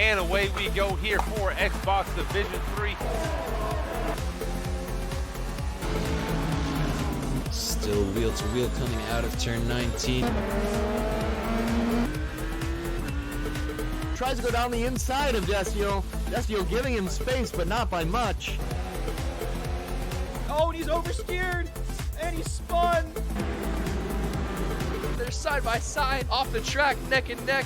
and away we go here for Xbox Division 3. Still wheel to wheel coming out of turn 19. Tries to go down the inside of Desio. Desio giving him space, but not by much. Oh, and he's oversteered, and he spun. They're side by side, off the track, neck and neck.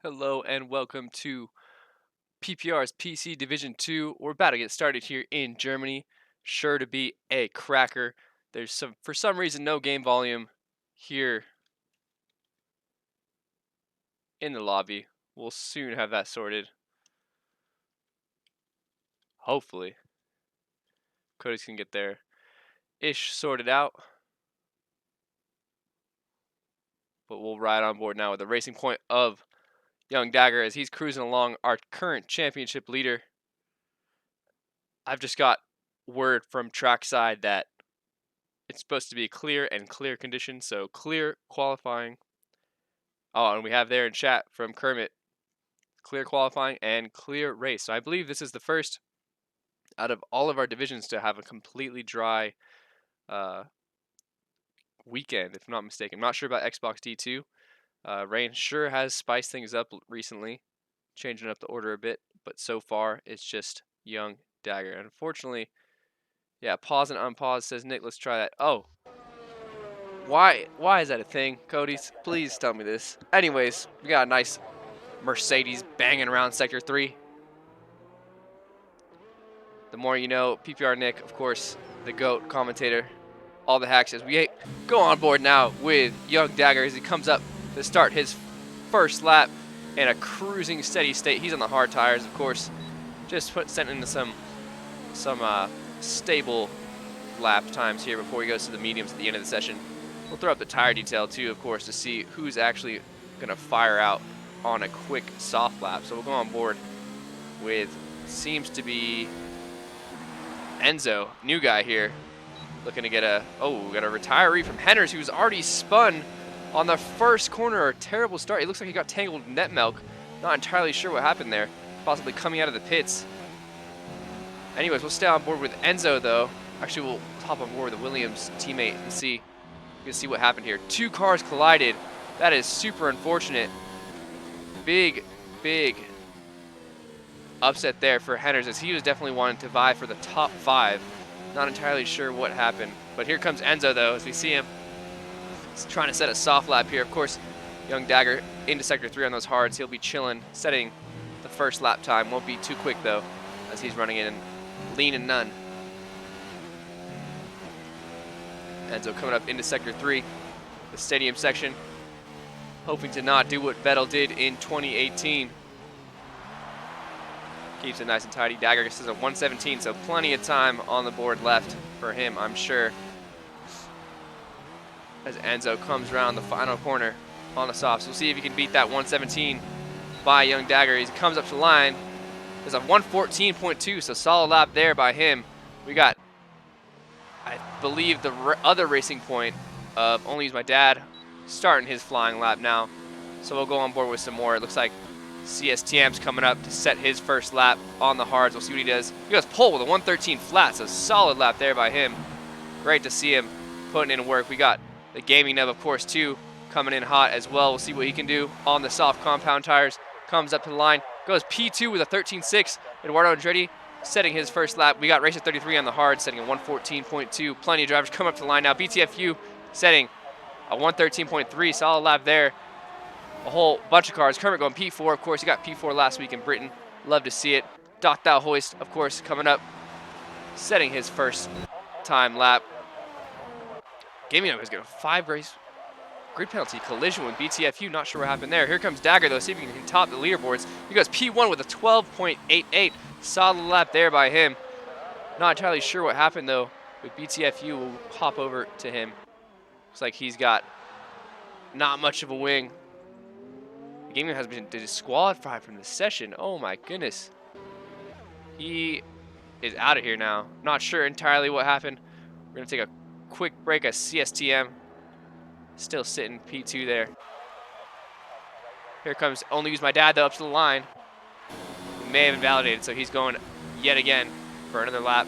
Hello and welcome to PPR's PC Division 2. We're about to get started here in Germany. Sure to be a cracker. There's for some reason, no game volume here in the lobby. We'll soon have that sorted. Hopefully. Cody's can get their ish sorted out. But we'll ride on board now with the racing point of Young Dagger as he's cruising along, our current championship leader. I've just got word from trackside that it's supposed to be clear and clear conditions, so clear qualifying. Oh, and we have there in chat from Kermit, clear qualifying and clear race. So I believe this is the first out of all of our divisions to have a completely dry weekend, if I'm not mistaken. I'm not sure about Xbox D2. Rain sure has spiced things up recently, changing up the order a bit, but so far it's just Young Dagger. And unfortunately, yeah, pause and unpause, says Nick. Let's try that. Oh, why is that a thing, Cody? Please tell me this. Anyways, we got a nice Mercedes banging around Sector 3. The more you know, PPR Nick, of course, the GOAT commentator, all the hacks as we go on board now with Young Dagger as he comes up to start his first lap in a cruising steady state. He's on the hard tires, of course. Just sent into some stable lap times here before he goes to the mediums at the end of the session. We'll throw up the tire detail too, of course, to see who's actually gonna fire out on a quick soft lap. So we'll go on board with seems to be Enzo, new guy here, looking to get a got a retiree from Henners who's already spun on the first corner. A terrible start. It looks like he got tangled in net milk. Not entirely sure what happened there. Possibly coming out of the pits. Anyways, we'll stay on board with Enzo though. Actually, we'll hop on board with the Williams teammate and see. You can see what happened here. Two cars collided. That is super unfortunate. Big upset there for Henners as he was definitely wanting to vie for the top 5. Not entirely sure what happened. But here comes Enzo though as we see him. He's trying to set a soft lap here. Of course, Young Dagger into Sector 3 on those hards. He'll be chilling, setting the first lap time. Won't be too quick though as he's running in lean and none. Enzo coming up into Sector 3, the stadium section, hoping to not do what Vettel did in 2018. Keeps it nice and tidy. Dagger says a 117, so plenty of time on the board left for him, I'm sure. As Enzo comes around the final corner on the softs. We'll see if he can beat that 117 by Young Dagger. He comes up to the line. There's a 114.2, so solid lap there by him. We got, I believe, the other racing point of Only Use My Dad starting his flying lap now. So we'll go on board with some more. It looks like CSTM's coming up to set his first lap on the hards. We'll see what he does. He goes pole with a 113 flat, so solid lap there by him. Great to see him putting in work. We got the Gaming Nub, of course, too, coming in hot as well. We'll see what he can do on the soft compound tires. Comes up to the line, goes P2 with a 13.6. Eduardo Andretti setting his first lap. We got Racer 33 on the hard, setting a 114.2. Plenty of drivers come up to the line now. BTFU setting a 113.3. Solid lap there. A whole bunch of cars. Kermit going P4, of course. He got P4 last week in Britain. Love to see it. Dot Thou Hoist, of course, coming up, setting his first time lap. Gaming Nub is getting a 5 race grid penalty collision with BTFU. Not sure what happened there. Here comes Dagger though. See if he can top the leaderboards. He goes P1 with a 12.88. Solid lap there by him. Not entirely sure what happened though with BTFU. We'll hop over to him. Looks like he's got not much of a wing. The Gaming has been disqualified from the session. Oh my goodness. He is out of here now. Not sure entirely what happened We're going to take a quick break at CSTM. Still sitting P2 there. Here comes Only Use My Dad, though, up to the line. He may have invalidated, so he's going yet again for another lap.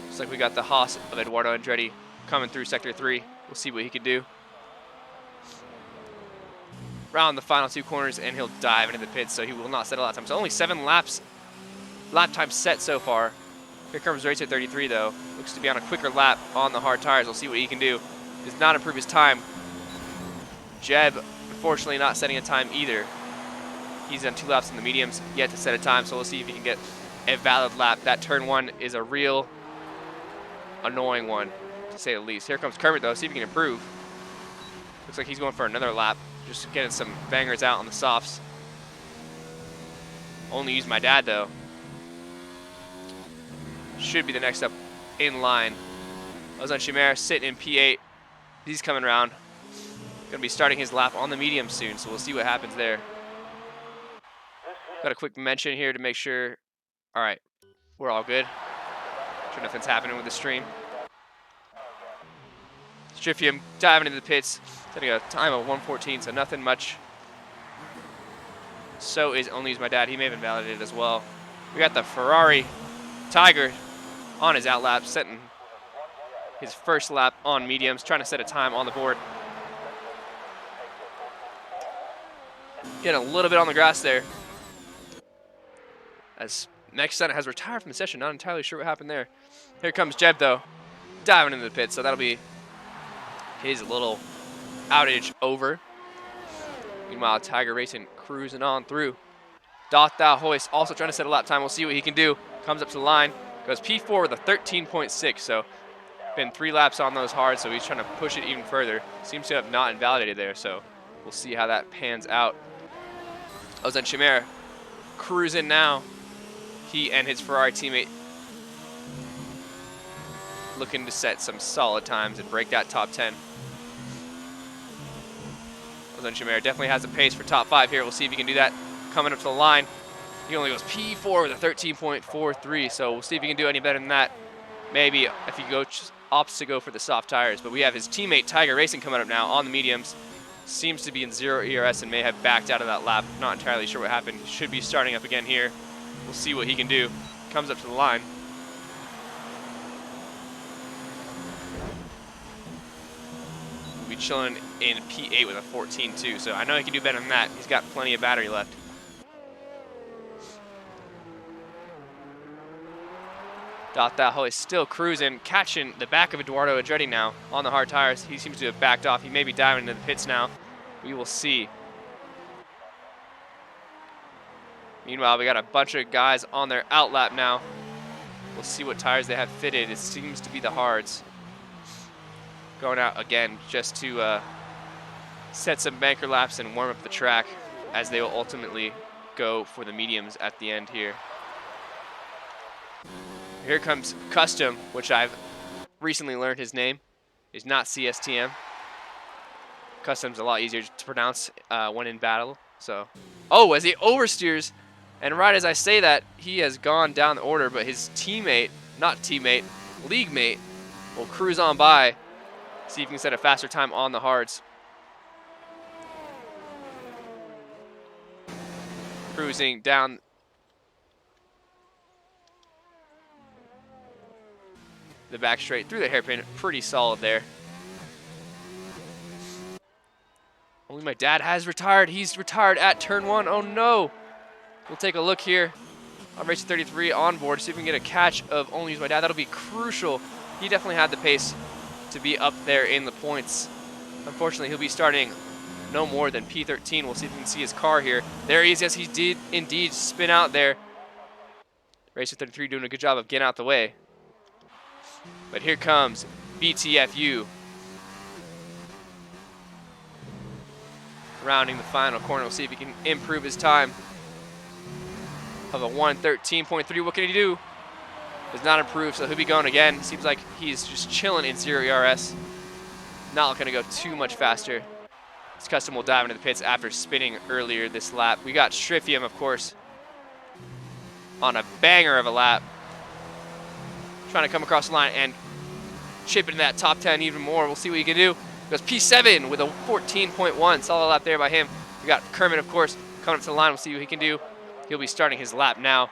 Looks like we got the Haas of Eduardo Andretti coming through Sector 3. We'll see what he can do. Round the final 2 corners, and he'll dive into the pits, so he will not set a lap time. So only 7 lap time set so far. Here comes Racer 33, though. Looks to be on a quicker lap on the hard tires. We'll see what he can do. Does not improve his time. Jeb, unfortunately, not setting a time either. He's done 2 laps in the mediums, yet to set a time, so we'll see if he can get a valid lap. That turn 1 is a real annoying one, to say the least. Here comes Kermit, though. See if he can improve. Looks like he's going for another lap. Just getting some bangers out on the softs. Only Use My Dad, though. Should be the next up in line. Ozan Chimera sitting in P8. He's coming around. Going to be starting his lap on the medium soon, so we'll see what happens there. Got a quick mention here to make sure. All right, we're all good. Sure nothing's happening with the stream. Striffium diving into the pits, setting a time of 1:14, so nothing much. So is Only Use My Dad. He may have invalidated as well. We got the Ferrari Tiger on his out lap, setting his first lap on mediums, trying to set a time on the board. Getting a little bit on the grass there. As Max Senna has retired from the session, not entirely sure what happened there. Here comes Jeb, though, diving into the pit, so that'll be his little outage over. Meanwhile, Tiger Racing cruising on through. Doth Thou Hoist also trying to set a lap time. We'll see what he can do. Comes up to the line, goes P4 with a 13.6, so been 3 laps on those hard, so he's trying to push it even further. Seems to have not invalidated there, so we'll see how that pans out. Ozan Chimera cruising now. He and his Ferrari teammate looking to set some solid times and break that top 10. Ozan Chimera definitely has a pace for top 5 here. We'll see if he can do that coming up to the line. He only goes P4 with a 13.43, so we'll see if he can do any better than that. Maybe if he opts to go for the soft tires. But we have his teammate Tiger Racing coming up now on the mediums. Seems to be in 0 ERS and may have backed out of that lap. Not entirely sure what happened. Should be starting up again here. We'll see what he can do. Comes up to the line. We'll be chilling in P8 with a 14.2, so I know he can do better than that. He's got plenty of battery left. Doth Thou Hoist still cruising, catching the back of Eduardo Andretti now on the hard tires. He seems to have backed off. He may be diving into the pits now. We will see. Meanwhile, we got a bunch of guys on their out lap now. We'll see what tires they have fitted. It seems to be the hards. Going out again just to set some banker laps and warm up the track, as they will ultimately go for the mediums at the end here. Here comes Custom, which I've recently learned his name is not CSTM. Custom's a lot easier to pronounce when in battle. So, oh, as he oversteers, and right as I say that, he has gone down the order, but his teammate, not teammate, league mate, will cruise on by, see if he can set a faster time on the hards. Cruising down the back straight through the hairpin, pretty solid there. Only My Dad has retired. He's retired at turn 1. Oh no! We'll take a look here on race 33 on board, see if we can get a catch of Only Use My Dad. That'll be crucial. He definitely had the pace to be up there in the points. Unfortunately, he'll be starting no more than P13. We'll see if we can see his car here. There he is. Yes, he did indeed spin out there. Racer 33 doing a good job of getting out the way. But here comes BTFU. Rounding the final corner. We'll see if he can improve his time of a 1:13.3. What can he do? Does not improve, so he'll be going again. Seems like he's just chilling in 0 ERS. Not looking to go too much faster. This Custom will dive into the pits after spinning earlier this lap. We got Striffium, of course, on a banger of a lap. trying to come across the line and chip into that top 10 even more. We'll see what he can do. Goes P7 with a 14.1. Solid lap there by him. We got Kermit, of course, coming up to the line. We'll see what he can do. He'll be starting his lap now.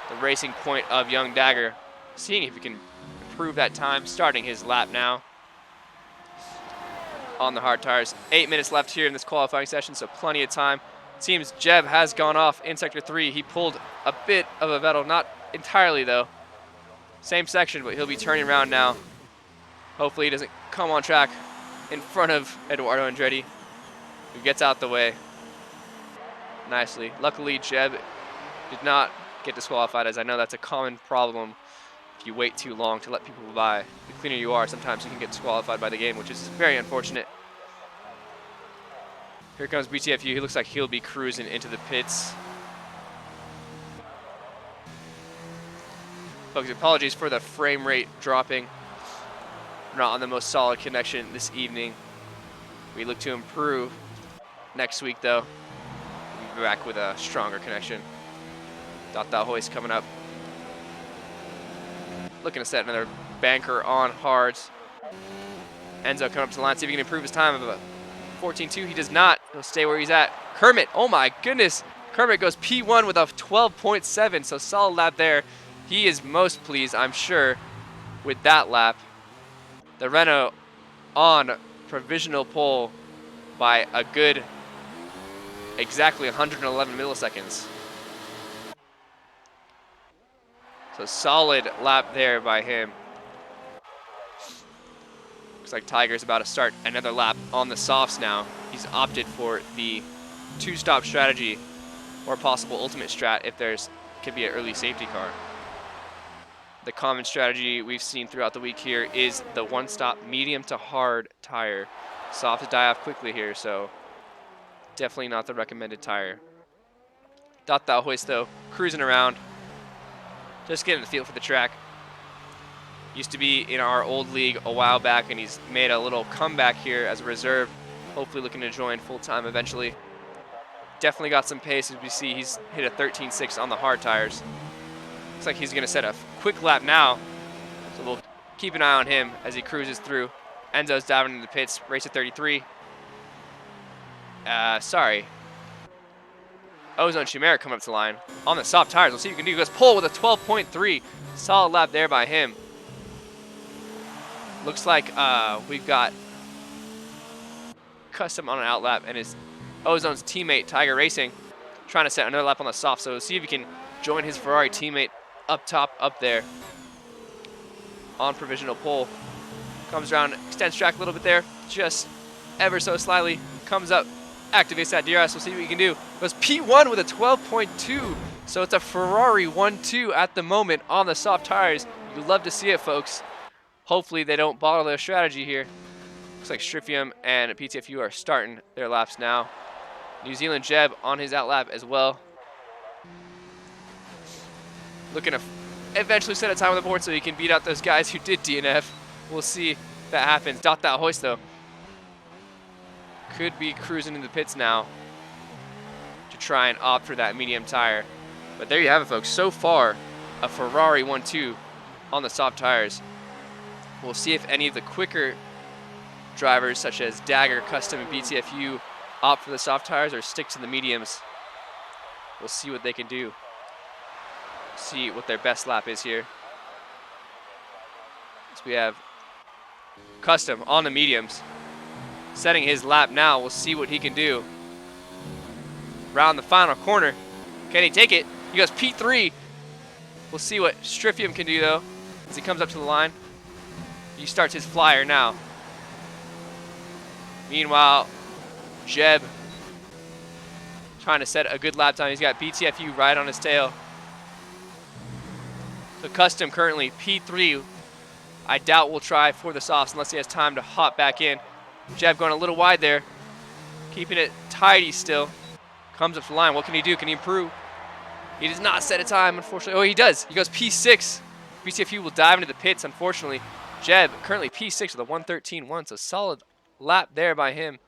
The racing point of Young Dagger. Seeing if he can improve that time. Starting his lap now. On the hard tires. 8 minutes left here in this qualifying session, so plenty of time. It seems Jeb has gone off in Sector 3. He pulled a bit of a Vettel, not entirely though. Same section, but he'll be turning around now. Hopefully he doesn't come on track in front of Eduardo Andretti, who gets out the way nicely. Luckily, Jeb did not get disqualified, as I know that's a common problem if you wait too long to let people by. The cleaner you are, sometimes you can get disqualified by the game, which is very unfortunate. Here comes BTFU. He looks like he'll be cruising into the pits. Folks, apologies for the frame rate dropping. We're not on the most solid connection this evening. We look to improve next week, though. We'll be back with a stronger connection. Dot hoist coming up. Looking to set another banker on hards. Enzo coming up to the line, see if he can improve his time of a 14.2. He does not. He'll stay where he's at. Kermit, oh my goodness. Kermit goes P1 with a 12.7, so solid lap there. He is most pleased, I'm sure, with that lap. The Renault on provisional pole by a good exactly 111 milliseconds. So solid lap there by him. Looks like Tiger's about to start another lap on the softs now. He's opted for the two-stop strategy or possible ultimate strat if there's could be an early safety car. The common strategy we've seen throughout the week here is the one-stop medium to hard tire. Soft to die off quickly here, so definitely not the recommended tire. Dot hoist though, cruising around, just getting the feel for the track. Used to be in our old league a while back, and he's made a little comeback here as a reserve. Hopefully looking to join full-time eventually. Definitely got some pace. As we see, he's hit a 13.6 on the hard tires. Looks like he's going to set a quick lap now, so we'll keep an eye on him as he cruises through. Enzo's diving into the pits, race at 33. Sorry. Ozone Chimera coming up to the line on the soft tires. We'll see what he can do. He goes pole with a 12.3. Solid lap there by him. Looks like we've got Custom on an out lap, and his Ozone's teammate, Tiger Racing, trying to set another lap on the soft. So we'll see if he can join his Ferrari teammate up top, up there on provisional pole. Comes around, extends track a little bit there, just ever so slightly. Comes up, activates that DRS. We'll see what he can do. Goes P1 with a 12.2. So it's a Ferrari 1-2 at the moment on the soft tires. You'd love to see it, folks. Hopefully they don't bottle their strategy here. Looks like Striffium and PTFU are starting their laps now. New Zealand Jeb on his out lap as well. Looking to eventually set a time on the board so he can beat out those guys who did DNF. We'll see if that happens. Dot that hoist though. Could be cruising in the pits now to try and opt for that medium tire. But there you have it, folks. So far, a Ferrari 1-2 on the soft tires. We'll see if any of the quicker drivers, such as Dagger, Custom, and BTFU, opt for the soft tires or stick to the mediums. We'll see what they can do. See what their best lap is here. So we have Custom on the mediums, setting his lap now. We'll see what he can do. Round the final corner. Can he take it? He goes P3. We'll see what Striffium can do, though, as he comes up to the line. He starts his flyer now. Meanwhile, Jeb trying to set a good lap time. He's got BTFU right on his tail. So Custom currently P3. I doubt we'll try for the softs unless he has time to hop back in. Jeb going a little wide there. Keeping it tidy still. Comes up to the line. What can he do? Can he improve? He does not set a time, unfortunately. Oh, he does. He goes P6. BTFU will dive into the pits, unfortunately. Jeb currently P6 with a 113.1, so solid lap there by him.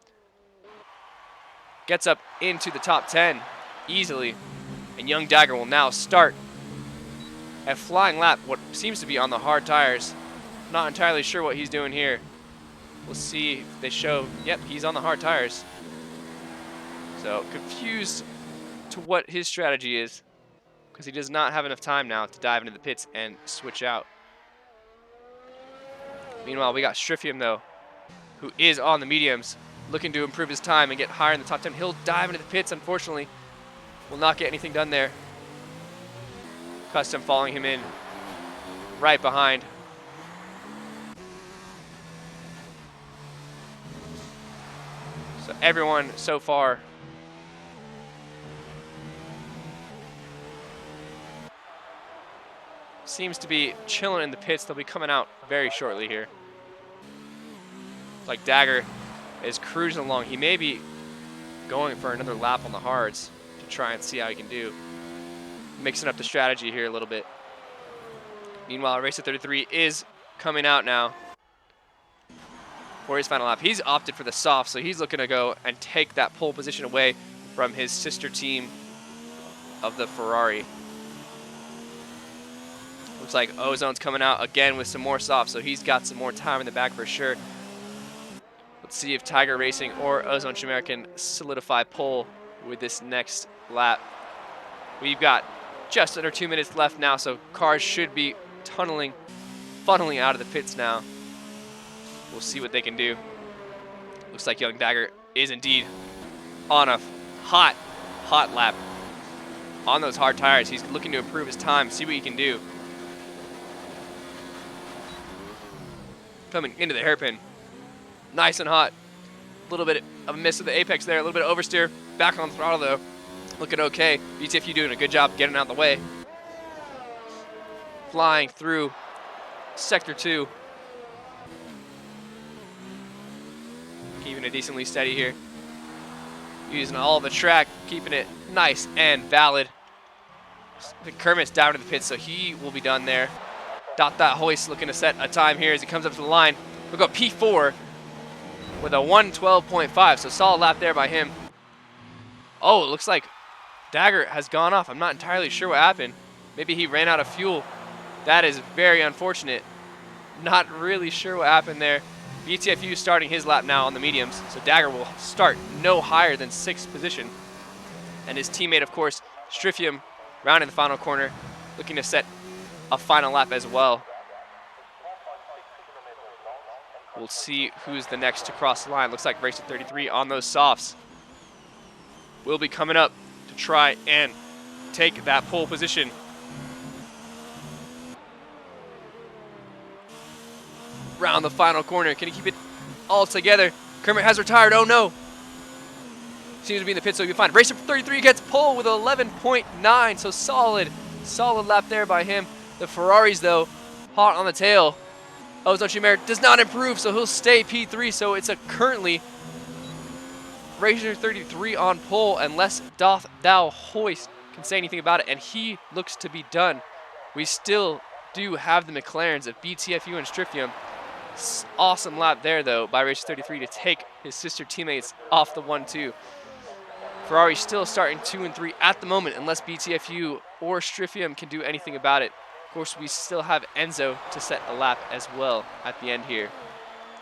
Gets up into the top 10 easily. And Young Dagger will now start a flying lap, what seems to be on the hard tires. Not entirely sure what he's doing here. We'll see if they show, yep, he's on the hard tires. So confused to what his strategy is, because he does not have enough time now to dive into the pits and switch out. Meanwhile, we got Strifium though, who is on the mediums, looking to improve his time and get higher in the top 10. He'll dive into the pits, unfortunately. Will not get anything done there. Custom following him in right behind. So everyone so far seems to be chilling in the pits. They'll be coming out very shortly here. Like Dagger is cruising along. He may be going for another lap on the hards to try and see how he can do. Mixing up the strategy here a little bit. Meanwhile, Racer 33 is coming out now for his final lap. He's opted for the soft, so he's looking to go and take that pole position away from his sister team of the Ferrari. Looks like Ozone's coming out again with some more soft, so he's got some more time in the back for sure. Let's see if Tiger Racing or Ozone Chimera can solidify pole with this next lap. We've got just under 2 minutes left now, so cars should be funneling out of the pits now. We'll see what they can do. Looks like Young Dagger is indeed on a hot lap on those hard tires. He's looking to improve his time, see what he can do. Coming into the hairpin. Nice and hot. A little bit of a miss of the apex there, a little bit of oversteer. Back on the throttle though. Looking okay. BTFU doing a good job getting out of the way. Flying through Sector 2. Keeping it decently steady here. Using all the track, keeping it nice and valid. Kermit's down to the pits, so he will be done there. Dot that hoist looking to set a time here as he comes up to the line. We'll go P4 with a 1:12.5, so solid lap there by him. Oh, it looks like Dagger has gone off. I'm not entirely sure what happened. Maybe he ran out of fuel. That is very unfortunate. Not really sure what happened there. BTFU starting his lap now on the mediums, so Dagger will start no higher than 6th position. And his teammate, of course, Strifium, rounding the final corner, looking to set a final lap as well. We'll see who's the next to cross the line. Looks like Racer 33 on those softs will be coming up to try and take that pole position. Round the final corner. Can he keep it all together? Kermit has retired. Oh no. Seems to be in the pit, so he'll be fine. Racer 33 gets pole with 11.9, so solid lap there by him. The Ferraris, though, hot on the tail. Ozone Chimera does not improve, so he'll stay P3, so it's a currently Racer 33 on pole, unless Doth Thou Hoist can say anything about it, and he looks to be done. We still do have the McLarens of BTFU and Strifium. Awesome lap there, though, by Racer 33 to take his sister teammates off the 1-2. Ferrari still starting 2 and 3 at the moment, unless BTFU or Strifium can do anything about it. Of course, we still have Enzo to set a lap as well at the end here.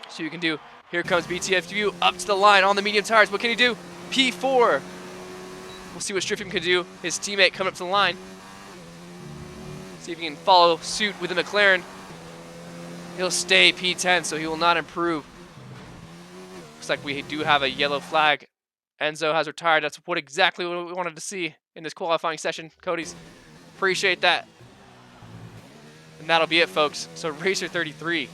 So you can do, here comes BTFU up to the line on the medium tires. What can he do? P4. We'll see what Strifium can do. His teammate coming up to the line. See if he can follow suit with the McLaren. He'll stay P10, so he will not improve. Looks like we do have a yellow flag. Enzo has retired. That's exactly what we wanted to see in this qualifying session. Cody's, appreciate that. And that'll be it, folks. So Racer 33.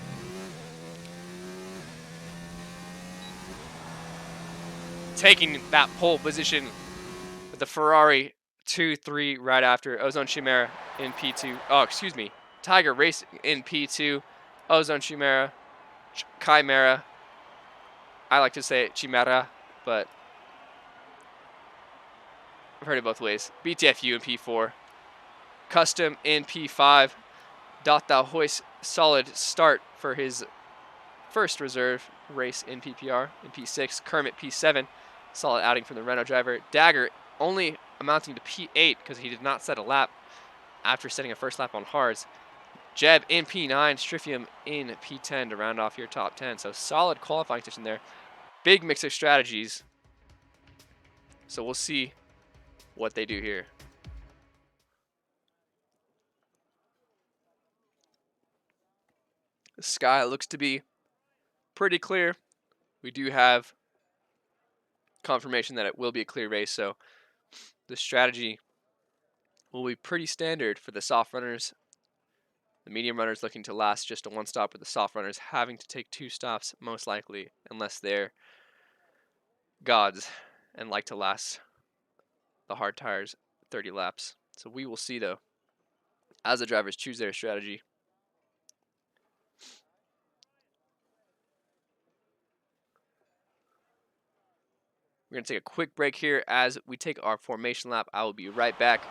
Taking that pole position with the Ferrari 2-3 right after. Ozone Chimera in P2. Oh, excuse me. Tiger Racing in P2. Ozone Chimera. Chimera. I like to say Chimera, but I've heard it both ways. BTFU in P4. Custom in P5. Dot Thou Hoist, solid start for his first reserve race in PPR in P6. Kermit P7, solid outing from the Renault driver. Dagger only amounting to P8 because he did not set a lap. after setting a first lap on hards. Jeb in P9, Strifium in P10 to round off your top 10. So solid qualifying position there. Big mix of strategies. So we'll see what they do here. The sky looks to be pretty clear. We do have confirmation that it will be a clear race, so the strategy will be pretty standard for the soft runners. The medium runners looking to last just a one stop, with the soft runners having to take 2 stops most likely, unless they're gods and like to last the hard tires 30 laps. So we will see though as the drivers choose their strategy. We're going to take a quick break here as we take our formation lap. I will be right back.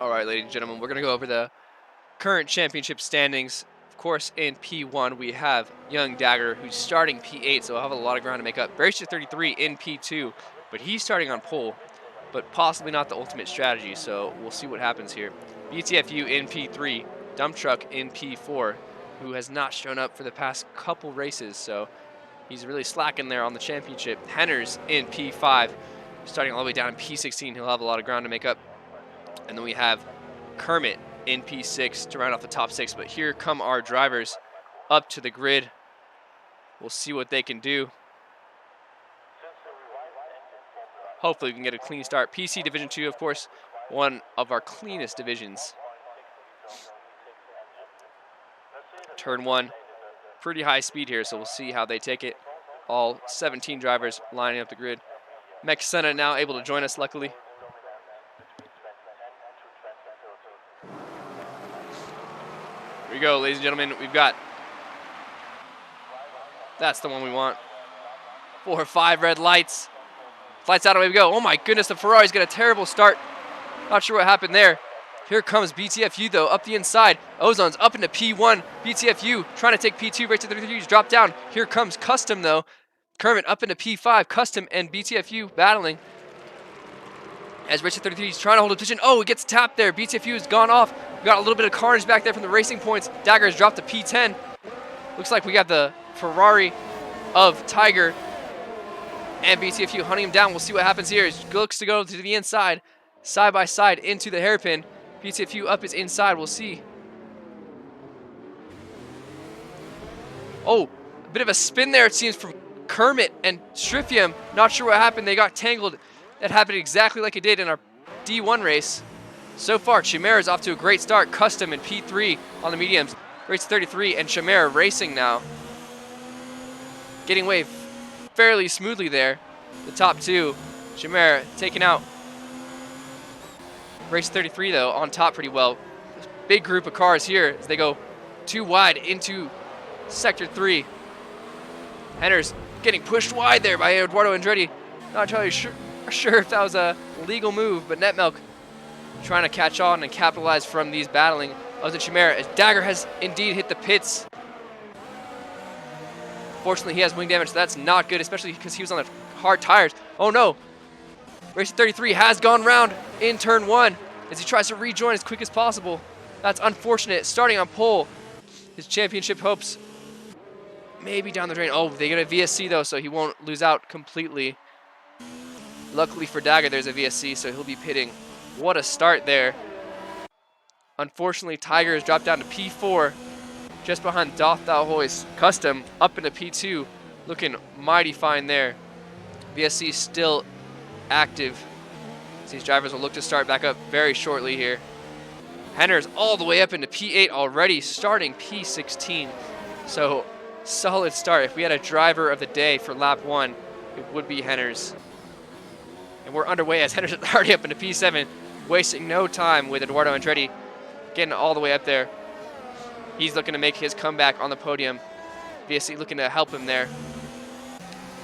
All right, ladies and gentlemen, we're going to go over the current championship standings. Of course, in P1, we have Young Dagger, who's starting P8, so he'll have a lot of ground to make up. Bracer 33 in P2, but he's starting on pole, but possibly not the ultimate strategy, so we'll see what happens here. BTFU in P3, Dump Truck in P4, who has not shown up for the past couple races, so he's really slacking there on the championship. Henners in P5, starting all the way down in P16. He'll have a lot of ground to make up. And then we have Kermit in P6 to round off the top 6. But here come our drivers up to the grid. We'll see what they can do. Hopefully we can get a clean start. PC Division 2, of course, one of our cleanest divisions. Turn 1, pretty high speed here, so we'll see how they take it. All 17 drivers lining up the grid. Mech Senna now able to join us, luckily. Here we go, ladies and gentlemen. We've got, that's the one we want. 4 or 5 red lights. Lights out, away we go. Oh my goodness, the Ferrari's got a terrible start. Not sure what happened there. Here comes BTFU though, up the inside. Ozone's up into P1. BTFU trying to take P2, right to the 33s, drop down. Here comes Custom though. Kermit up into P5. Custom and BTFU battling. As Richard 33 is trying to hold a position. Oh, it gets tapped there. BTFU has gone off. We got a little bit of carnage back there from the racing points. Dagger has dropped to P10. Looks like we got the Ferrari of Tiger and BTFU hunting him down. We'll see what happens here. He looks to go to the inside, side by side into the hairpin. BTFU up is inside. We'll see. Oh, a bit of a spin there, it seems, from Kermit and Strifium. Not sure what happened. They got tangled. That happened exactly like it did in our D1 race. So far, Chimera's off to a great start. Custom in P3 on the mediums. Race 33 and Chimera racing now. Getting away fairly smoothly there. The top 2. Chimera taking out Race 33 though on top pretty well. Big group of cars here as they go 2 wide into Sector 3. Henners getting pushed wide there by Eduardo Andretti. Not entirely sure if that was a legal move, but Netmilk trying to catch on and capitalize from these battling of the Chimera as Dagger has indeed hit the pits. Fortunately, he has wing damage, so that's not good, especially because he was on the hard tires. Oh no! Racer 33 has gone round in turn 1 as he tries to rejoin as quick as possible. That's unfortunate. Starting on pole, his championship hopes maybe down the drain. Oh, they get a VSC though, so he won't lose out completely. Luckily for Dagger, there's a VSC, so he'll be pitting. What a start there. Unfortunately, Tiger has dropped down to P4, just behind Doth Thou Hoist. Custom up into P2, looking mighty fine there. VSC still active. These drivers will look to start back up very shortly here. Henner's all the way up into P8 already, starting P16. So, solid start. If we had a driver of the day for lap 1, it would be Henner's. And we're underway as Henner's already up into P7, wasting no time with Eduardo Andretti getting all the way up there. He's looking to make his comeback on the podium. VSC looking to help him there.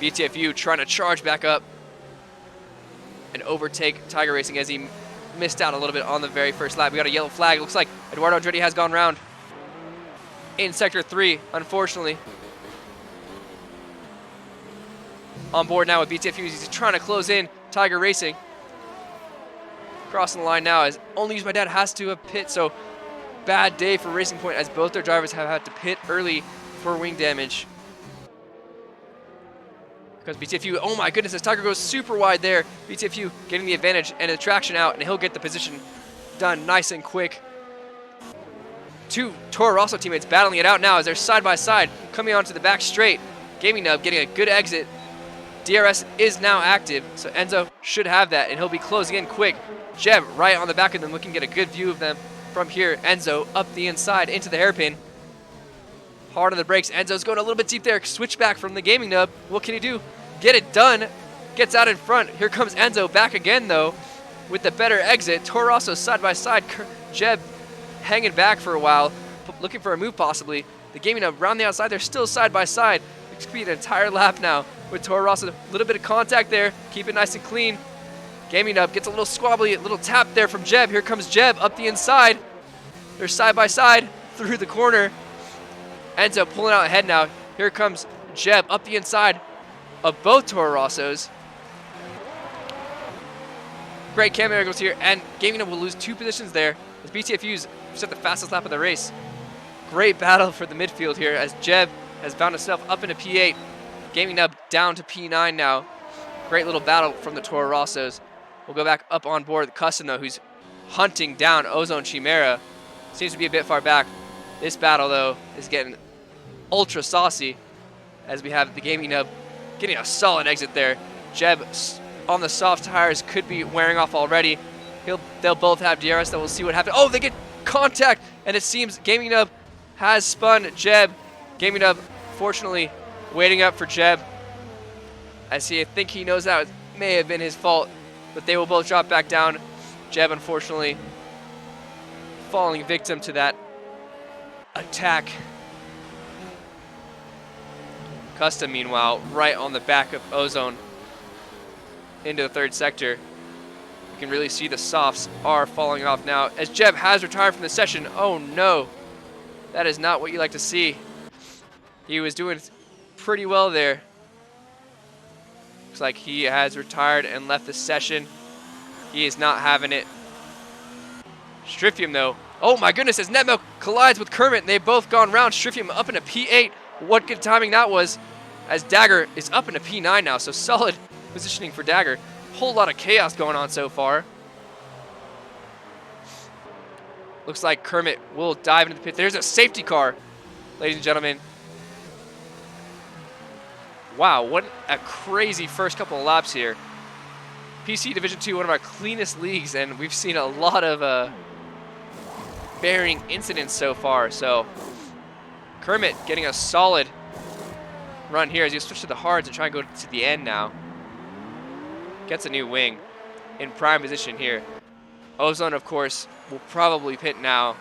VTFU trying to charge back up and overtake Tiger Racing as he missed out a little bit on the very first lap. We got a yellow flag. It looks like Eduardo Andretti has gone round in Sector 3, unfortunately. On board now with BTFU. He's trying to close in Tiger Racing. Crossing the line now as Only Use My Dad has to have pit, so bad day for Racing Point as both their drivers have had to pit early for wing damage. Because BTFU, oh my goodness, as Tiger goes super wide there. BTFU getting the advantage and the traction out, and he'll get the position done nice and quick. Two Toro Rosso teammates battling it out now as they're side by side coming onto the back straight. Gaming Nub getting a good exit. DRS is now active, so Enzo should have that, and he'll be closing in quick. Jeb right on the back of them, looking to get a good view of them from here. Enzo up the inside into the hairpin. Hard on the brakes. Enzo's going a little bit deep there. Switch back from the Gaming Nub. What can he do? Get it done. Gets out in front. Here comes Enzo back again, though, with the better exit. Toro Rosso side by side. Jeb hanging back for a while, looking for a move possibly. The Gaming Nub around the outside. They're still side by side. It could be an entire lap now with Toro Rosso. A little bit of contact there. Keep it nice and clean. Gaming Nub gets a little squabbly, a little tap there from Jeb. Here comes Jeb up the inside. They're side by side through the corner. Enzo pulling out ahead now. Here comes Jeb up the inside of both Toro Rossos. Great camera angles here, and Gaming Nub will lose 2 positions there as BTFU's set the fastest lap of the race. Great battle for the midfield here as Jeb has found himself up into P8. Gaming Nub down to P9 now. Great little battle from the Toro Rossos. We'll go back up on board the Custom, though, who's hunting down Ozone Chimera. Seems to be a bit far back. This battle, though, is getting ultra saucy as we have the Gaming Nub getting a solid exit there. Jeb on the soft tires could be wearing off already. They'll both have DRS, so we'll see what happens. Oh, they get contact, and it seems Gaming Nub has spun Jeb. Gaming Nub, fortunately, waiting up for Jeb. I think he knows that may have been his fault, but they will both drop back down. Jeb, unfortunately, falling victim to that attack. Custom, meanwhile, right on the back of Ozone into the 3rd sector. You can really see the softs are falling off now as Jeb has retired from the session. Oh no, that is not what you like to see. He was doing pretty well there. Looks like he has retired and left the session. He is not having it. Stryfium, though. Oh my goodness, as Netmilk collides with Kermit, and they've both gone round. Stryfium up into P8. What good timing that was, as Dagger is up into P9 now, so solid positioning for Dagger. Whole lot of chaos going on so far. Looks like Kermit will dive into the pit. There's a safety car, ladies and gentlemen. Wow, what a crazy first couple of laps here. PC Division 2, one of our cleanest leagues, and we've seen a lot of varying incidents so far. So Kermit getting a solid run here as he switch to the hards and try and go to the end now. Gets a new wing in prime position here. Ozone, of course, will probably pit now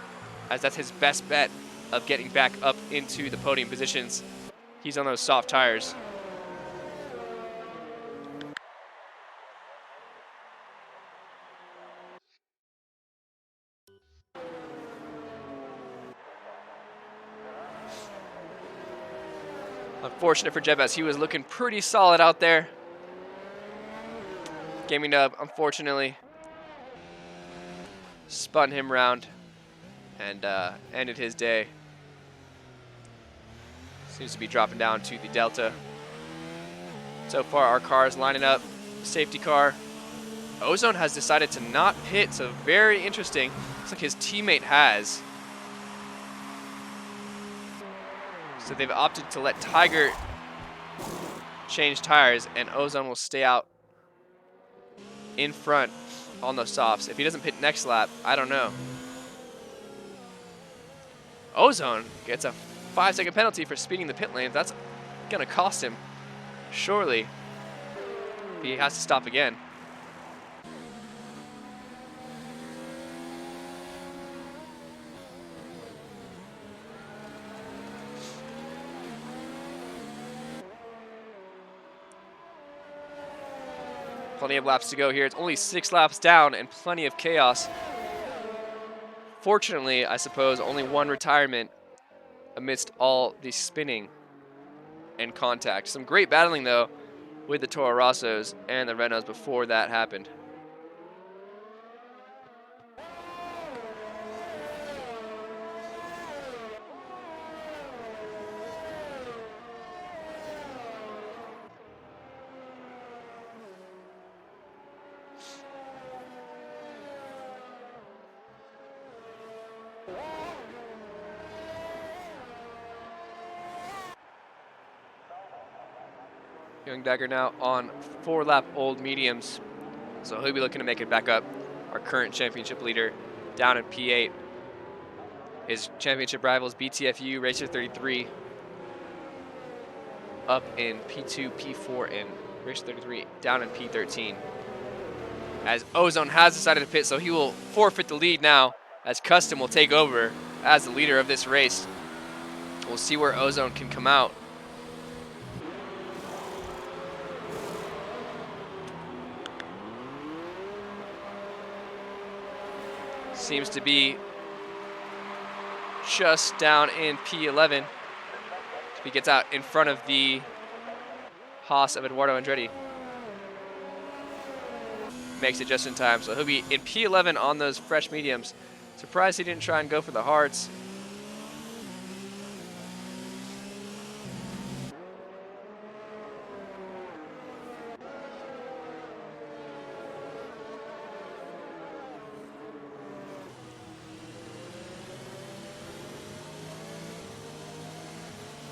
as that's his best bet of getting back up into the podium positions. He's on those soft tires. Unfortunate for Jeb as he was looking pretty solid out there. Gaming Nub, unfortunately, spun him round and ended his day. Seems to be dropping down to the Delta. So far, our car is lining up. Safety car. Ozone has decided to not pit, so very interesting. Looks like his teammate has. So they've opted to let Tiger change tires, and Ozone will stay out in front on those softs. If he doesn't pit next lap, I don't know. Ozone gets a 5-second penalty for speeding the pit lane. That's gonna cost him, surely. He has to stop again. Plenty of laps to go here. It's only 6 laps down and plenty of chaos. Fortunately, I suppose, only one retirement amidst all the spinning and contact. Some great battling, though, with the Toro Rossos and the Renaults before that happened. Young Dagger now on 4-lap-old mediums, so he'll be looking to make it back up. Our current championship leader down in P8. His championship rivals BTFU, Racer 33, up in P2, P4, and Racer 33 down in P13. As Ozone has decided to pit, so he will forfeit the lead now, as Custom will take over as the leader of this race. We'll see where Ozone can come out. Seems to be just down in P11. He gets out in front of the Haas of Eduardo Andretti. Makes it just in time, so he'll be in P11 on those fresh mediums. Surprised he didn't try and go for the hards.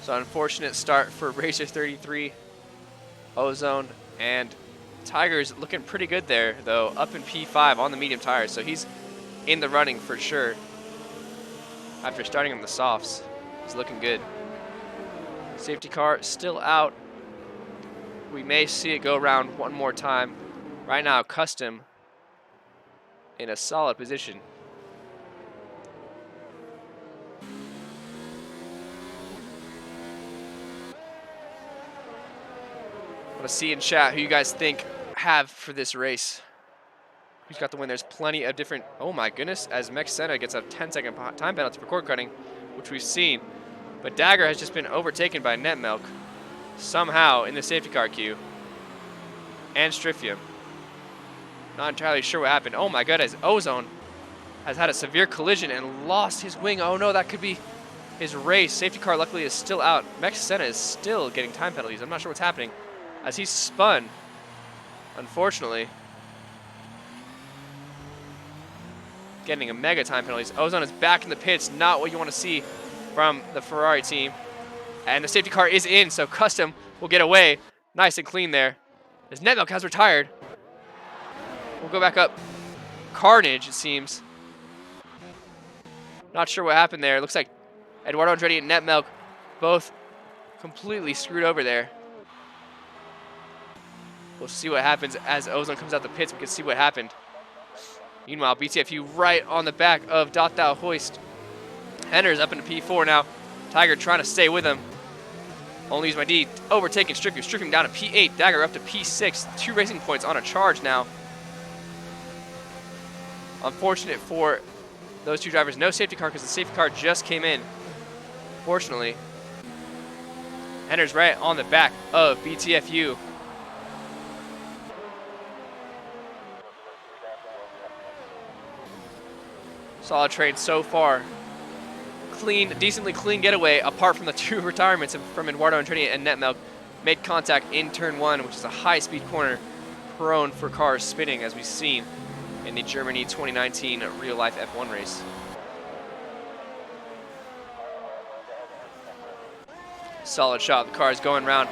So unfortunate start for Racer 33, Ozone, and Tiger's looking pretty good there, though, up in P5 on the medium tires, so he's in the running for sure. After starting on the softs, he's looking good. Safety car still out. We may see it go around one more time. Right now, Custom in a solid position. Let's see in chat who you guys think have for this race. Who's got the win? There's plenty of different. Oh my goodness! As Mex Senna gets a 10-second time penalty for cord cutting, which we've seen, but Dagger has just been overtaken by Netmilk somehow in the safety car queue, and Strifium. Not entirely sure what happened. Oh my goodness! Ozone has had a severe collision and lost his wing. Oh no, that could be his race. Safety car luckily is still out. Mex Senna is still getting time penalties. I'm not sure what's happening. As he's spun, unfortunately, getting a mega time penalties. Ozone is back in the pits, not what you want to see from the Ferrari team. And the safety car is in, so Custom will get away. Nice and clean there. As Netmilk has retired. We'll go back up. Carnage, it seems. Not sure what happened there. Looks like Eduardo Andretti and Netmilk both completely screwed over there. We'll see what happens as Ozone comes out the pits. We can see what happened. Meanwhile, BTFU right on the back of Dothow Hoist. Hender's up into P4 now. Tiger trying to stay with him. Only use my D. Overtaking Strifium. Strifium down to P8. Dagger up to P6. 2 racing points on a charge now. Unfortunate for those two drivers. No safety car because the safety car just came in. Fortunately. Hender's right on the back of BTFU. Solid trade so far. clean, decently clean getaway, apart from the 2 retirements from Eduardo Andretti and Netmilk. Made contact in turn 1, which is a high-speed corner, prone for cars spinning, as we've seen in the Germany 2019 real-life F1 race. Solid shot. The car is going around.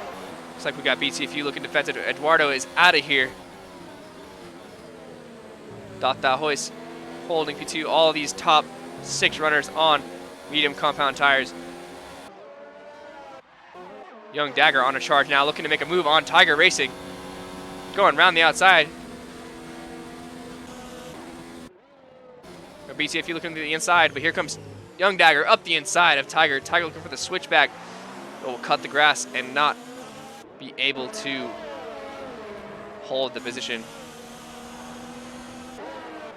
Looks like we got BTFU looking defensive. Eduardo is out of here. Data Hoist holding P2. All of these top 6 runners on medium compound tires. Young Dagger on a charge now, looking to make a move on Tiger Racing. Going around the outside. BTFU looking to the inside, but here comes Young Dagger up the inside of Tiger. Tiger looking for the switchback. But will cut the grass and not be able to hold the position.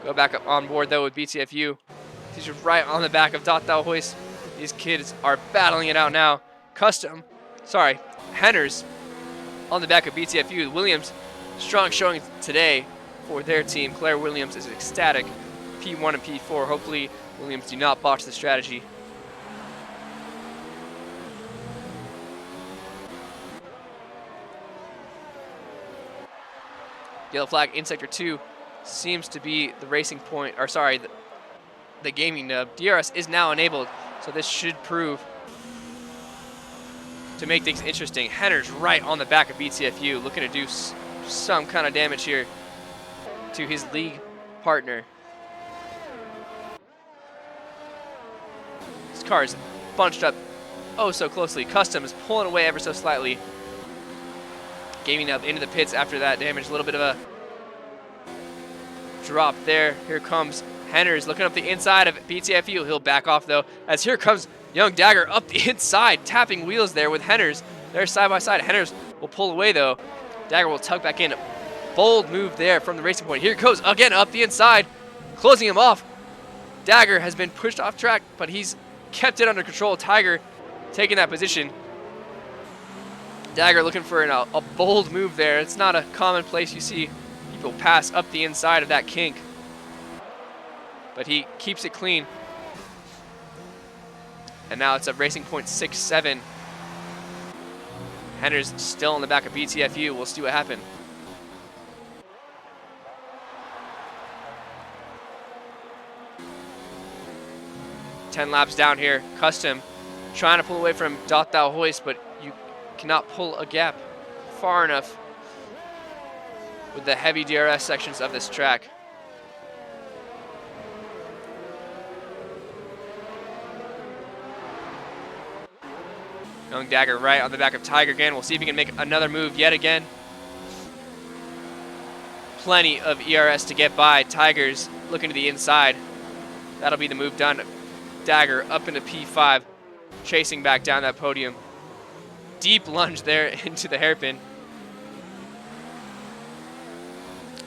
Go back up on board though with BTFU. He's just right on the back of Data Hoist. These kids are battling it out now. Henners on the back of BTFU. Williams, strong showing today for their team. Claire Williams is ecstatic. P1 and P4. Hopefully Williams do not botch the strategy. Yellow flag in sector 2 seems to be the racing point, or sorry, the gaming nub. DRS is now enabled, so this should prove to make things interesting. Henner's right on the back of BTFU, looking to do some kind of damage here to his league partner. This car is bunched up oh so closely. Custom is pulling away ever so slightly. Gaming up into the pits after that damage. A little bit of a drop there. Here comes Henners looking up the inside of BTFU. He'll back off though, as here comes Young Dagger up the inside, tapping wheels there with Henners. They're side by side. Henners will pull away though. Dagger will tug back in. Bold move there from the racing point. Here it goes again up the inside, closing him off. Dagger has been pushed off track, but he's kept it under control. Tiger taking that position. Dagger looking for a bold move there. It's not a common place you see people pass up the inside of that kink, but he keeps it clean. And now it's a racing point 6-7. Henner's still on the back of BTFU. We'll see what happens. Ten laps down here. Custom trying to pull away from Data Hoist, but you cannot pull a gap far enough with the heavy DRS sections of this track. Young Dagger right on the back of Tiger again. We'll see if he can make another move yet again. Plenty of ERS to get by. Tiger's looking to the inside. That'll be the move done. Dagger up into P5, chasing back down that podium. Deep lunge there into the hairpin.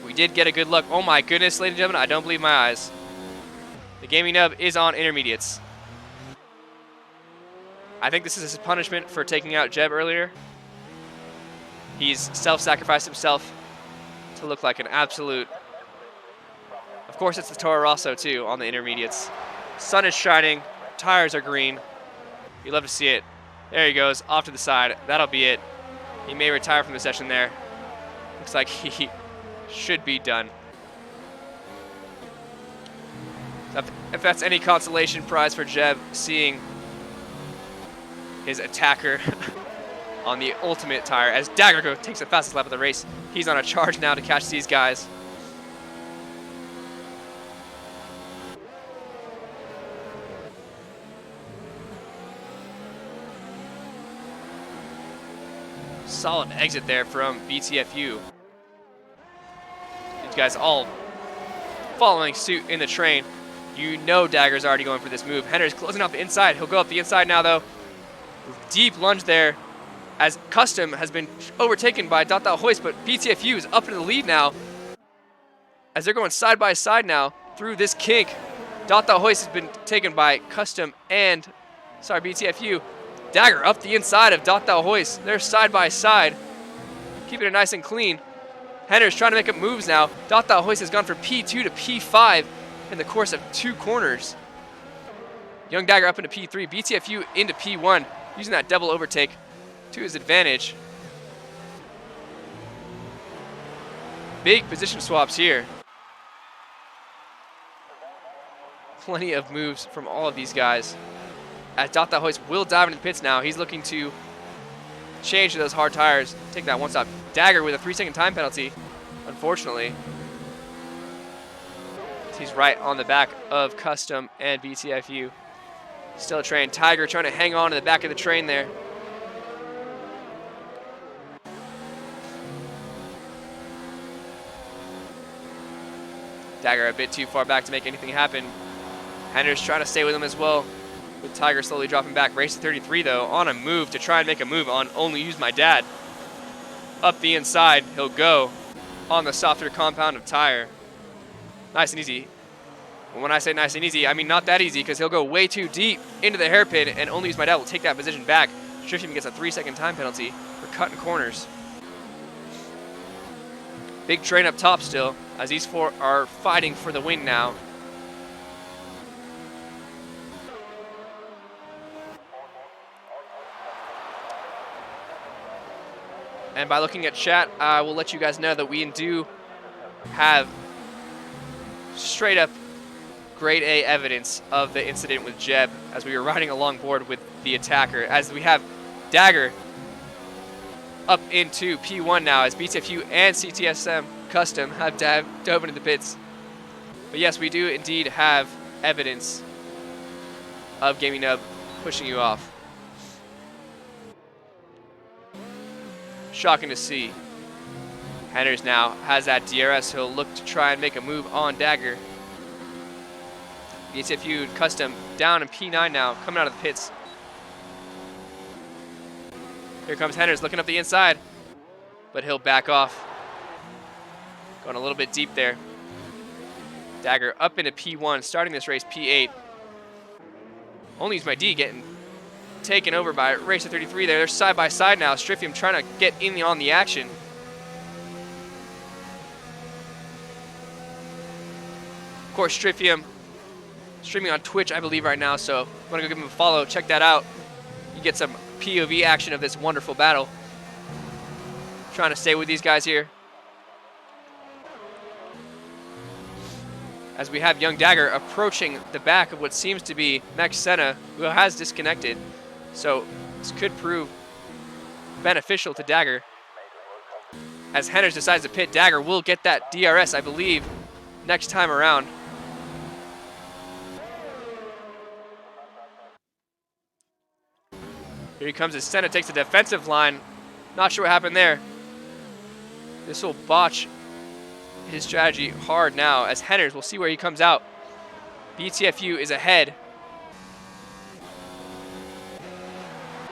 We did get a good look. Oh my goodness, ladies and gentlemen, I don't believe my eyes. The gaming nub is on intermediates. I think this is his punishment for taking out Jeb earlier. He's self-sacrificed himself to look like an absolute. Of course, it's the Toro Rosso too on the intermediates. Sun is shining, tires are green. You love to see it. There he goes, off to the side. That'll be it. He may retire from the session there. Looks like he should be done. If that's any consolation prize for Jeb, seeing his attacker on the ultimate tire, as Dagger takes the fastest lap of the race. He's on a charge now to catch these guys. Solid exit there from BTFU. These guys all following suit in the train. You know Dagger's already going for this move. Henner's closing out the inside. He'll go up the inside now though. Deep lunge there as Custom has been overtaken by Data Hoist, but BTFU is up into the lead now as they're going side by side now through this kink. Data Hoist has been taken by Custom and, BTFU. Dagger up the inside of Data Hoist. They're side by side, keeping it nice and clean. Henner's trying to make up moves now. Data Hoist has gone from P2 to P5 in the course of 2 corners. Young Dagger up into P3. BTFU into P1, using that double overtake to his advantage. Big position swaps here. Plenty of moves from all of these guys. As Data Hoist will dive into the pits now. He's looking to change to those hard tires, take that one stop. Dagger with a 3-second time penalty, unfortunately. He's right on the back of Custom and BTFU. Still a train. Tiger trying to hang on to the back of the train there. Dagger a bit too far back to make anything happen. Hender's trying to stay with him as well, with Tiger slowly dropping back. Race to 33 though, on a move to try and make a move on Only Use My Dad. Up the inside, he'll go on the softer compound of tire. Nice and easy. And when I say nice and easy, I mean not that easy, because he'll go way too deep into the hairpin, and Only Use My Dad will take that position back. Striffium gets a 3-second time penalty for cutting corners. Big train up top still, as these four are fighting for the win now. And by looking at chat, I will let you guys know that we do have straight up grade A evidence of the incident with Jeb as we were riding along board with the attacker. As we have Dagger up into P1 now, as BTFU and CTSM Custom have dove into the pits. But yes, we do indeed have evidence of Gaming Nub pushing you off. Shocking to see. Henders now has that DRS. He'll look to try and make a move on Dagger. BTFU and Custom down in P9 now, coming out of the pits. Here comes Henders looking up the inside, but he'll back off. Going a little bit deep there. Dagger up into P1, starting this race P8. Only Use My D getting taken over by Racer 33 there. They're side by side now. Striffium trying to get in on the action. Of course, Striffium streaming on Twitch, I believe, right now, so if you want to go give him a follow, check that out. You get some POV action of this wonderful battle. Trying to stay with these guys here. As we have Young Dagger approaching the back of what seems to be Max Senna, who has disconnected. So this could prove beneficial to Dagger. As Henders decides to pit, Dagger will get that DRS, I believe, next time around. Here he comes as Senna takes the defensive line. Not sure what happened there. This will botch his strategy hard now, as Henders, we'll see where he comes out. BTFU is ahead.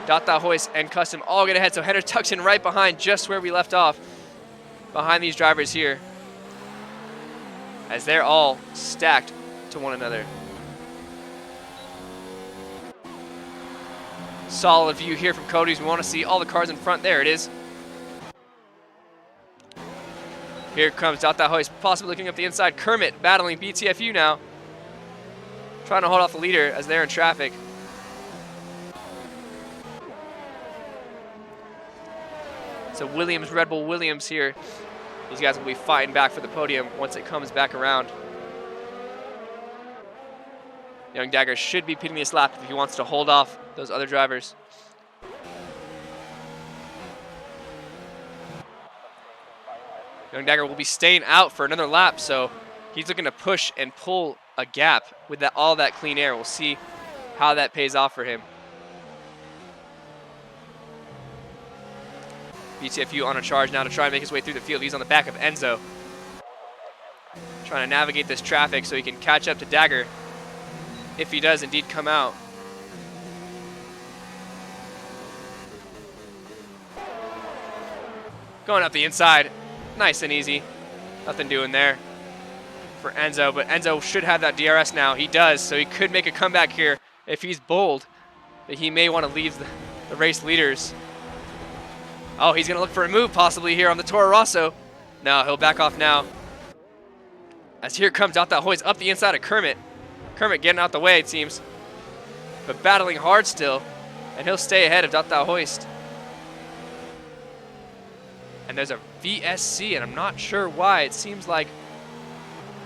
Data Hoist and Custom all get ahead, so Henders tucks in right behind, just where we left off, behind these drivers here, as they're all stacked to one another. Solid view here from Cody's. We want to see all the cars in front. There it is. Here comes Data Hoist, possibly looking up the inside. Kermit battling BTFU now, trying to hold off the leader as they're in traffic. So Williams, Red Bull Williams here. These guys will be fighting back for the podium once it comes back around. Young Dagger should be pitting this lap if he wants to hold off those other drivers. Young Dagger will be staying out for another lap, so he's looking to push and pull a gap with all that clean air. We'll see how that pays off for him. BTFU on a charge now to try and make his way through the field. He's on the back of Enzo, trying to navigate this traffic so he can catch up to Dagger if he does indeed come out. Going up the inside, nice and easy. Nothing doing there for Enzo, but Enzo should have that DRS now. He does, so he could make a comeback here if he's bold, but he may want to leave the race leaders. Oh, he's gonna look for a move possibly here on the Toro Rosso. No, he'll back off now. As here comes Data Hoist up the inside of Kermit. Kermit getting out the way, it seems. but battling hard still, and he'll stay ahead of Data Hoist. And there's a VSC, and I'm not sure why. It seems like,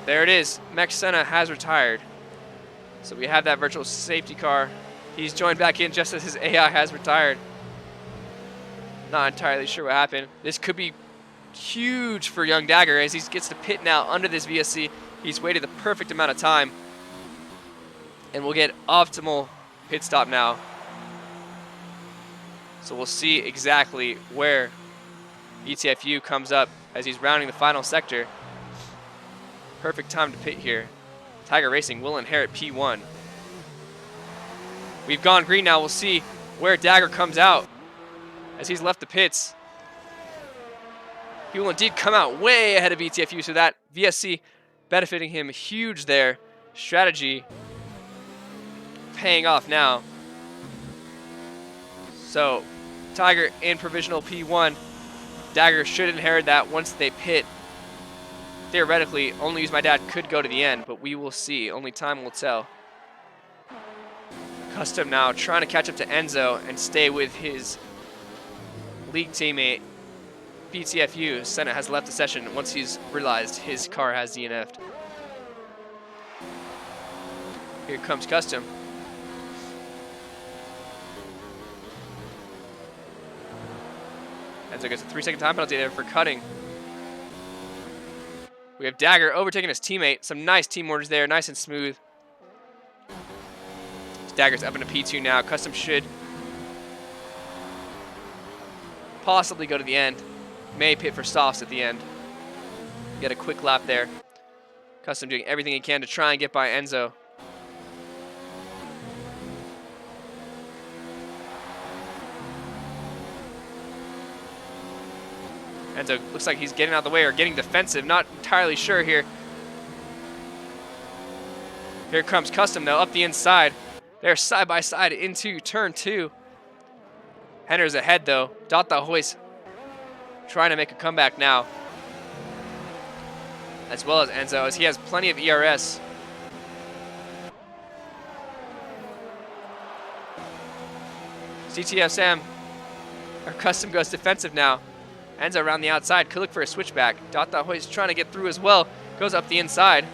there it is. Mech Senna has retired. So we have that virtual safety car. He's joined back in just as his AI has retired. Not entirely sure what happened. This could be huge for Young Dagger as he gets to pit now under this VSC. He's waited the perfect amount of time. And we'll get optimal pit stop now. So we'll see exactly where ETFU comes up as he's rounding the final sector. Perfect time to pit here. Tiger Racing will inherit P1. We've gone green now. We'll see where Dagger comes out as he's left the pits. He will indeed come out way ahead of ETFU, so that VSC benefiting him huge there. Strategy paying off now. So Tiger in provisional P1. Dagger should inherit that once they pit. Theoretically, Only Use My Dad could go to the end, but we will see. Only time will tell. Custom now trying to catch up to Enzo and stay with his league teammate, BTFU. Senna has left the session once he's realized his car has DNF'd. Here comes Custom. Enzo gets a 3-second time penalty there for cutting. We have Dagger overtaking his teammate. Some nice team orders there, nice and smooth. Dagger's up into P2 now. Custom should possibly go to the end. May pit for softs at the end. Get a quick lap there. Custom doing everything he can to try and get by Enzo. Enzo looks like he's getting out of the way or getting defensive. Not entirely sure here. Here comes Custom though, up the inside. They're side by side into turn 2. Henner's ahead though. Data Hoist trying to make a comeback now. As well as Enzo, as he has plenty of ERS. CTSM, or Custom goes defensive now. Enzo around the outside, could look for a switchback. Data Hoist trying to get through as well. Goes up the inside.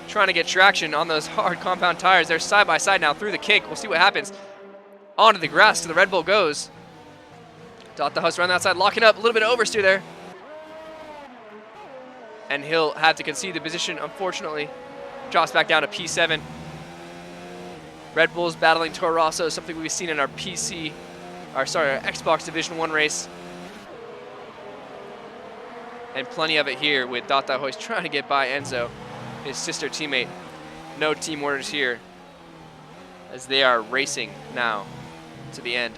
Trying to get traction on those hard compound tires. They're side by side now through the kink. We'll see what happens. Onto the grass to the Red Bull goes. Data Hoist around the outside, locking up. A little bit of oversteer there. And he'll have to concede the position, unfortunately. Drops back down to P7. Red Bull's battling Toro Rosso, something we've seen in our our Xbox Division 1 race. And plenty of it here with Data Hoist trying to get by Enzo, his sister teammate. No team orders here as they are racing now to the end.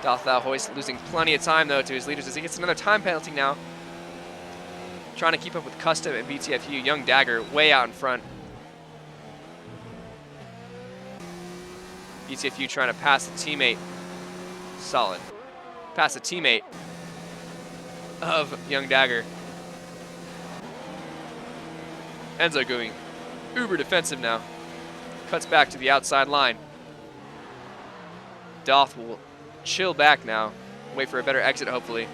Data Hoist losing plenty of time though to his leaders as he gets another time penalty now. Trying to keep up with Custom and BTFU. Young Dagger way out in front. BTFU trying to pass the teammate. Solid. Pass the teammate of Young Dagger. Enzo going uber defensive now. Cuts back to the outside line. Doth will chill back now. Wait for a better exit hopefully.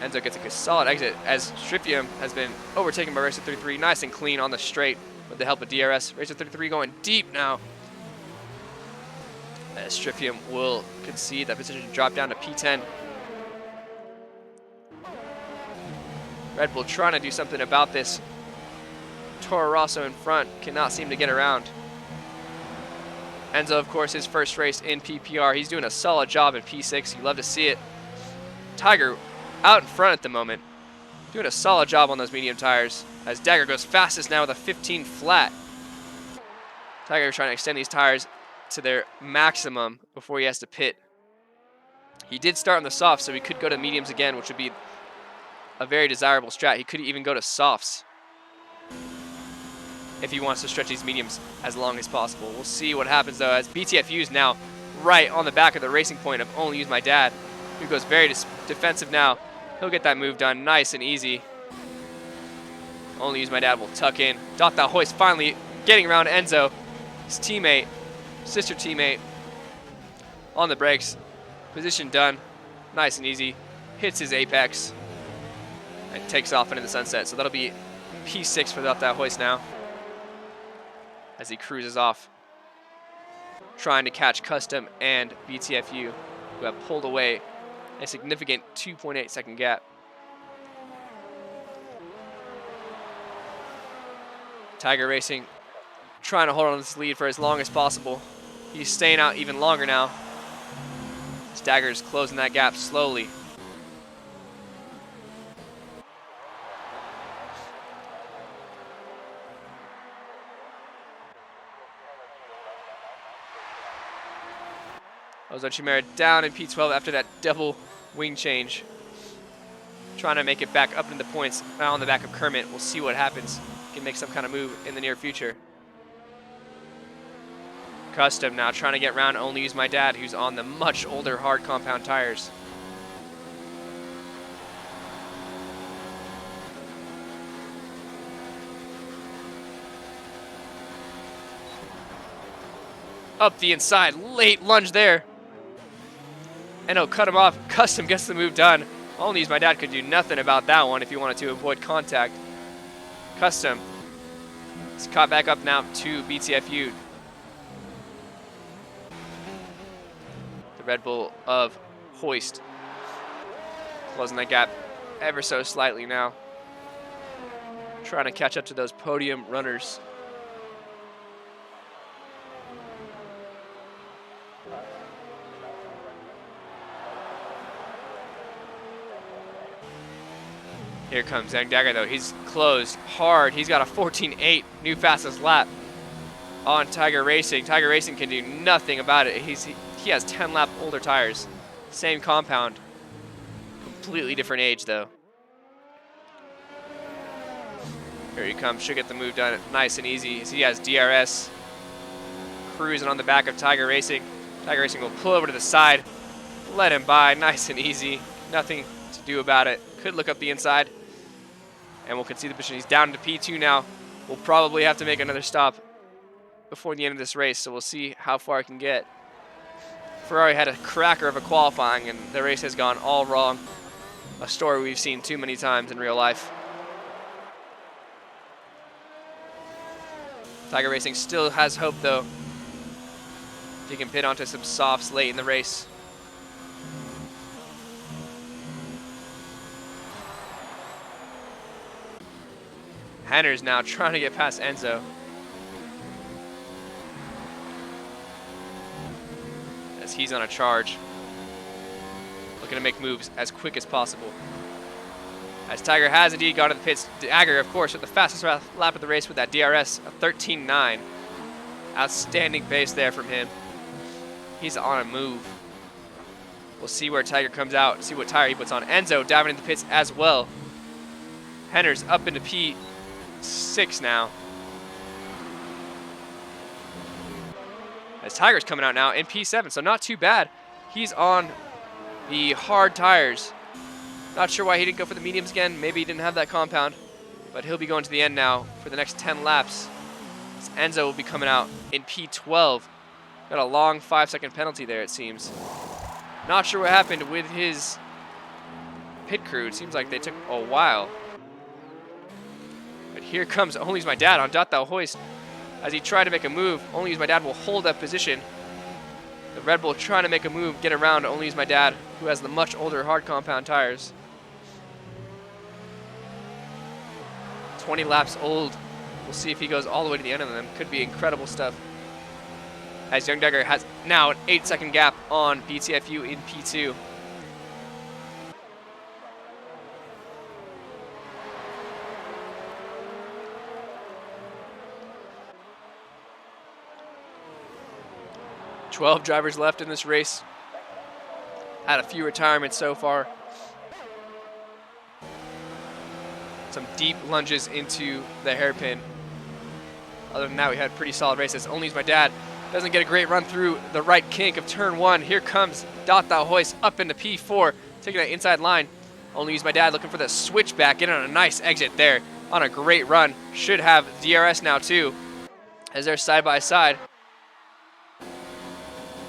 Enzo gets a solid exit as Strifium has been overtaken by Racer 33. Nice and clean on the straight with the help of DRS. Racer 33 going deep now. As Strifium will concede that position to drop down to P10. Red Bull trying to do something about this. Toro Rosso in front cannot seem to get around. Enzo, of course, his first race in PPR. He's doing a solid job in P6. You love to see it. Tiger out in front at the moment. Doing a solid job on those medium tires. As Dagger goes fastest now with a 15 flat. Tiger trying to extend these tires to their maximum before he has to pit. He did start on the softs, so he could go to mediums again, which would be a very desirable strat. He could even go to softs if he wants to stretch these mediums as long as possible. We'll see what happens though, as BTFU is now right on the back of the racing point of Only Use My Dad, who goes very defensive now. He'll get that move done nice and easy. Only Use My Dad will tuck in. Dot Thou Hoist finally getting around Enzo, his teammate, sister teammate, on the brakes. Position done, nice and easy. Hits his apex and takes off into the sunset. So that'll be P6 for Dot Thou Hoist now, as he cruises off, trying to catch Custom and BTFU, who have pulled away a significant 2.8 second gap. Tiger Racing trying to hold on to this lead for as long as possible. He's staying out even longer now. Dagger's closing that gap slowly. Ozo Chimera down in P12 after that double wing change. Trying to make it back up into points. Now on the back of Kermit. We'll see what happens. Can make some kind of move in the near future. Custom now trying to get around Only Use My Dad, who's on the much older hard compound tires. Up the inside, late lunge there. And he'll cut him off. Custom gets the move done. Only Use My Dad could do nothing about that one if he wanted to avoid contact. Custom is caught back up now to BTFU. The Red Bull of Hoist closing that gap ever so slightly now. Trying to catch up to those podium runners. Here comes Young Dagger though. He's closed hard. He's got a 14.8 new fastest lap on Tiger Racing. Tiger Racing can do nothing about it. He has 10 lap older tires. Same compound. Completely different age though. Here he comes. Should get the move done nice and easy. He has DRS cruising on the back of Tiger Racing. Tiger Racing will pull over to the side. Let him by nice and easy. Nothing to do about it. Could look up the inside. And we'll concede the position. He's down to P2 now. We'll probably have to make another stop before the end of this race, so we'll see how far I can get. Ferrari had a cracker of a qualifying, and the race has gone all wrong. A story we've seen too many times in real life. Tiger Racing still has hope, though. He can pit onto some softs late in the race. Henner's now trying to get past Enzo. As he's on a charge. Looking to make moves as quick as possible. As Tiger has indeed gone to the pits. Dagger, of course, with the fastest lap of the race with that DRS of 13.9. Outstanding pace there from him. He's on a move. We'll see where Tiger comes out, see what tire he puts on. Enzo diving into the pits as well. Henner's up into P6 now. As Tiger's coming out now in P7, so not too bad. He's on the hard tires. Not sure why he didn't go for the mediums again. Maybe he didn't have that compound, but he'll be going to the end now for the next 10 laps. As Enzo will be coming out in P12. Got a long 5-second penalty there, it seems. Not sure what happened with his pit crew. It seems like they took a while. But here comes Only Use My Dad on Dot Thou Hoist. As he tried to make a move, Only Use My Dad will hold that position. The Red Bull trying to make a move, get around Only Use My Dad, who has the much older hard compound tires. 20 laps old. We'll see if he goes all the way to the end of them. Could be incredible stuff. As Young Dagger has now an 8-second gap on BTFU in P2. Twelve drivers left in this race. Had a few retirements so far. Some deep lunges into the hairpin. Other than that, we had pretty solid races. Only Use My Dad doesn't get a great run through the right kink of turn 1. Here comes Dot Thou Hoist up into P4, taking that inside line. Only Use My Dad looking for the switchback, in on a nice exit there on a great run. Should have DRS now too, as they're side by side.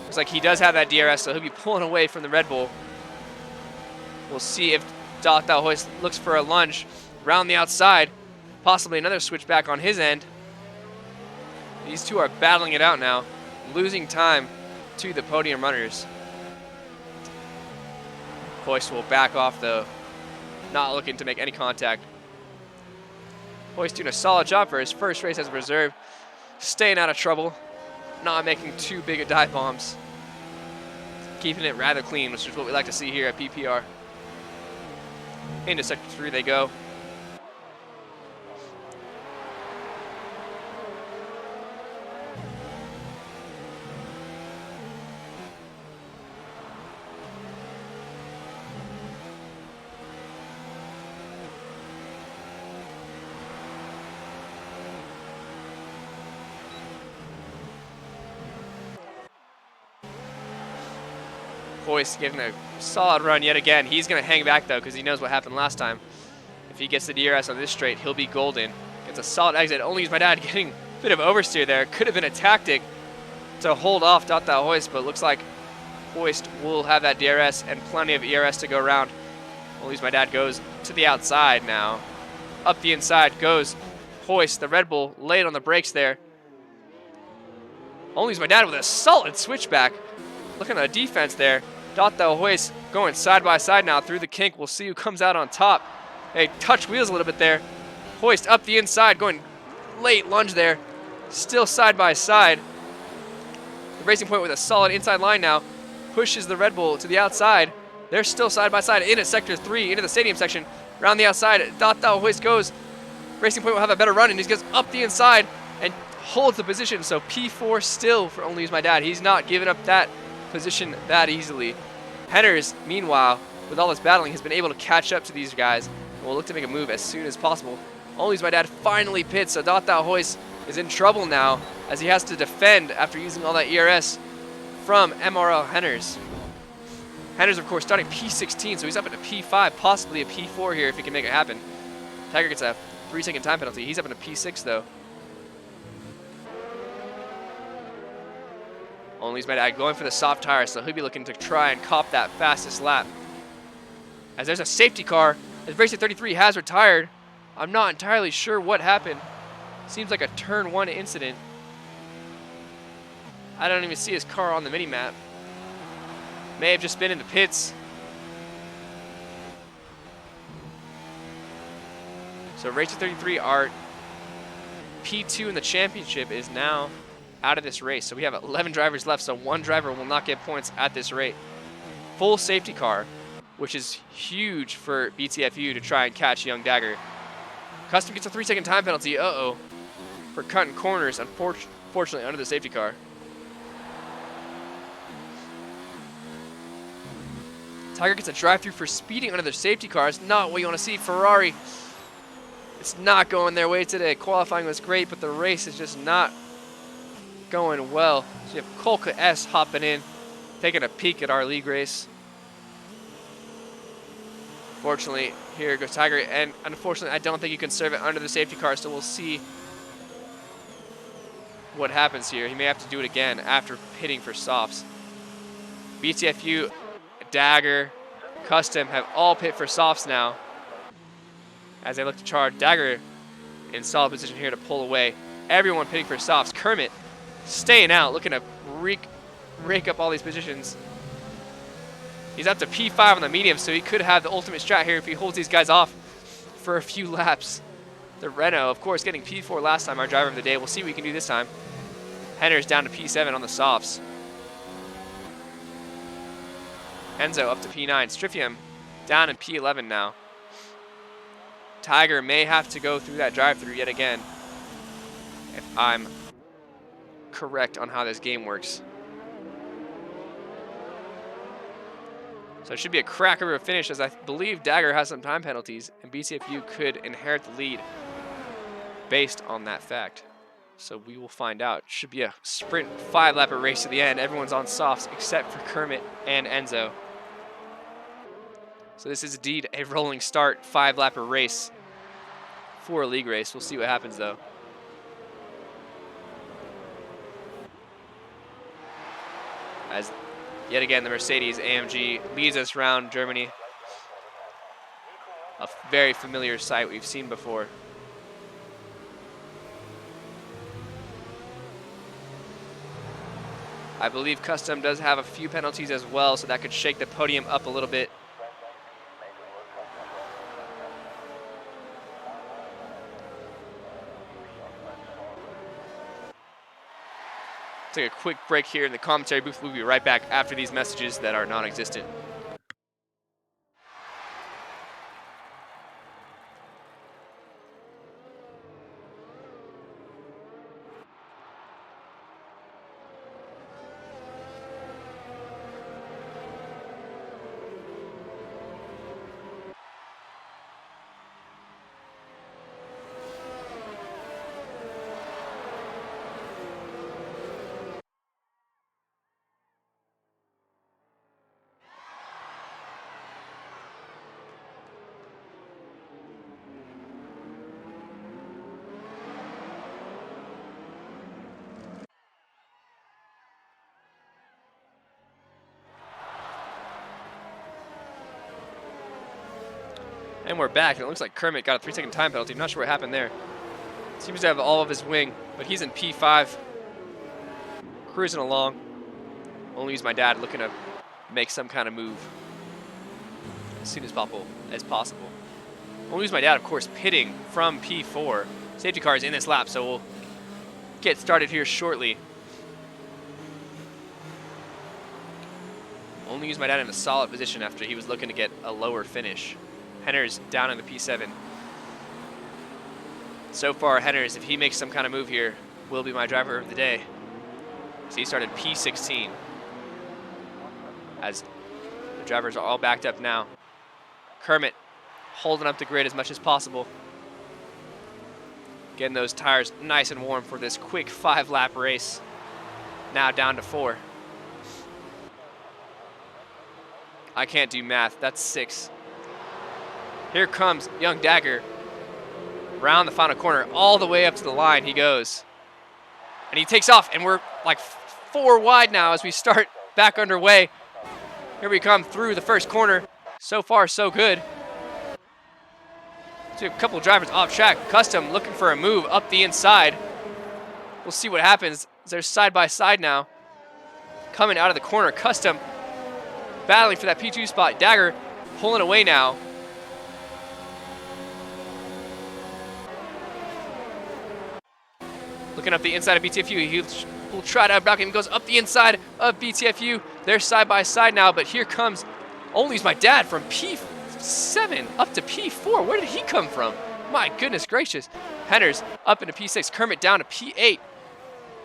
Looks like he does have that DRS, so he'll be pulling away from the Red Bull. We'll see if Data Hoist looks for a lunge around the outside, possibly another switchback on his end. These two are battling it out now, losing time to the podium runners. Hoist will back off though, not looking to make any contact. Hoist doing a solid job for his first race as a reserve, staying out of trouble, not making too big of dive bombs, keeping it rather clean, which is what we like to see here at PPR. Into sector 3 they go. Hoist giving a solid run yet again. He's going to hang back though because he knows what happened last time. If he gets the DRS on this straight, he'll be golden. Gets a solid exit. Only Use My Dad getting a bit of oversteer there. Could have been a tactic to hold off Data Hoist, but looks like Hoist will have that DRS and plenty of ERS to go around. Only Use My Dad goes to the outside now. Up the inside goes Hoist. The Red Bull late on the brakes there. Only Use My Dad with a solid switchback. Looking at the defense there. Data Hoist going side by side now through the kink. We'll see who comes out on top. They touch wheels a little bit there. Hoist up the inside, going late lunge there. Still side by side. The Racing Point with a solid inside line now. Pushes the Red Bull to the outside. They're still side by side in at sector 3, into the stadium section. Around the outside, Data Hoist goes. Racing Point will have a better run, and he goes up the inside and holds the position. So P4 still for Only Use My Dad. He's not giving up that position that easily. Henners, meanwhile, with all this battling, has been able to catch up to these guys and will look to make a move as soon as possible. Only Use My Dad finally pits, so Data Hoist is in trouble now as he has to defend after using all that ERS from MRL Henners. Henners, of course, starting P16, so he's up into P5, possibly a P4 here if he can make it happen. Tiger gets a 3-second time penalty. He's up into P6, though. Only Use My Dad going for the soft tire, so he'll be looking to try and cop that fastest lap. As there's a safety car, as Racer 33 has retired. I'm not entirely sure what happened. Seems like a turn 1 incident. I don't even see his car on the mini-map. May have just been in the pits. So Racer 33, our P2 in the championship, is now out of this race. So we have 11 drivers left, so one driver will not get points at this rate. Full safety car, which is huge for BTFU to try and catch Young Dagger. Custom gets a 3-second time penalty, for cutting corners, unfortunately under the safety car. Tiger gets a drive-through for speeding under the safety car. It's not what you want to see. Ferrari, it's not going their way today. Qualifying was great, but the race is just not going well. So you have Kolka S hopping in, taking a peek at our league race. Fortunately, here goes Tiger, and unfortunately, I don't think you can serve it under the safety car, so we'll see what happens here. He may have to do it again after pitting for softs. BTFU, Dagger, Custom have all pit for softs now as they look to charge. Dagger in solid position here to pull away. Everyone pitting for softs. Kermit staying out, looking to rake up all these positions. He's up to P5 on the medium, so he could have the ultimate strat here if he holds these guys off for a few laps. The Renault, of course, getting P4 last time, our driver of the day. We'll see what we can do this time. Henner's down to P7 on the softs. Enzo up to P9. Striffium down in P11 now. Tiger may have to go through that drive-through yet again, if I'm correct on how this game works. So it should be a cracker of a finish, as I believe Dagger has some time penalties, and BTFU could inherit the lead based on that fact. So we will find out. Should be a sprint 5-lapper race to the end. Everyone's on softs except for Kermit and Enzo. So this is indeed a rolling start, 5-lapper race for a league race. We'll see what happens though. As yet again, the Mercedes AMG leads us around Germany. A very familiar sight we've seen before. I believe Custom does have a few penalties as well, so that could shake the podium up a little bit. Take a quick break here in the commentary booth. We'll be right back after these messages that are non-existent. And we're back, and it looks like Kermit got a 3-second time penalty. I'm not sure what happened there. Seems to have all of his wing, but he's in P5. Cruising along. Only use my dad looking to make some kind of move as soon as possible. Only use my dad, of course, pitting from P4. Safety car is in this lap, so we'll get started here shortly. Only use my dad in a solid position after he was looking to get a lower finish. Henner's down in the P7. So far, Henner's, if he makes some kind of move here, will be my driver of the day. So he started P16. As the drivers are all backed up now. Kermit holding up the grid as much as possible. Getting those tires nice and warm for this quick 5-lap race. Now down to 4. I can't do math, that's 6. Here comes young Dagger. Round the final corner, all the way up to the line he goes. And he takes off, and we're like 4 wide now as we start back underway. Here we come through the first corner. So far, so good. So a couple of drivers off track. Custom looking for a move up the inside. We'll see what happens. They're side by side now. Coming out of the corner, Custom battling for that P2 spot. Dagger pulling away now. Looking up the inside of BTFU, he will try to outblock him. Goes up the inside of BTFU. They're side by side now, but here comes Only's my dad from P7 up to P4. Where did he come from? My goodness gracious. Henner's up into P6. Kermit down to P8.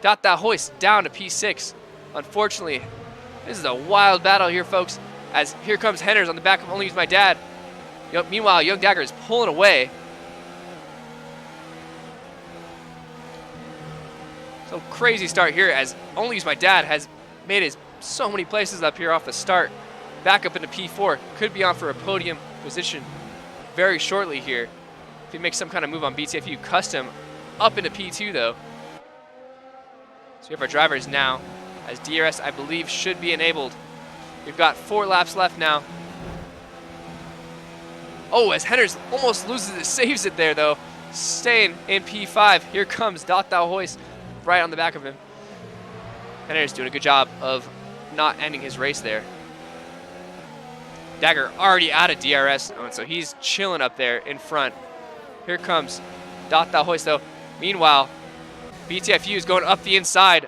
Dot Hoist down to P6. Unfortunately, this is a wild battle here, folks, as here comes Henner's on the back of Only's my dad. Meanwhile, young Dagger is pulling away. So crazy start here as Only's my dad has made his so many places up here off the start. Back up into P4. Could be on for a podium position very shortly here. If he makes some kind of move on BTFU. Custom up into P2 though. So we have our drivers now as DRS I believe should be enabled. We've got 4 laps left now. Oh, as Henner's almost loses it, saves it there though. Staying in P5. Here comes Dot Hoist. Right on the back of him. Henner's doing a good job of not ending his race there. Dagger already out of DRS, so he's chilling up there in front. Here comes Dot Hoist though. Meanwhile, BTFU is going up the inside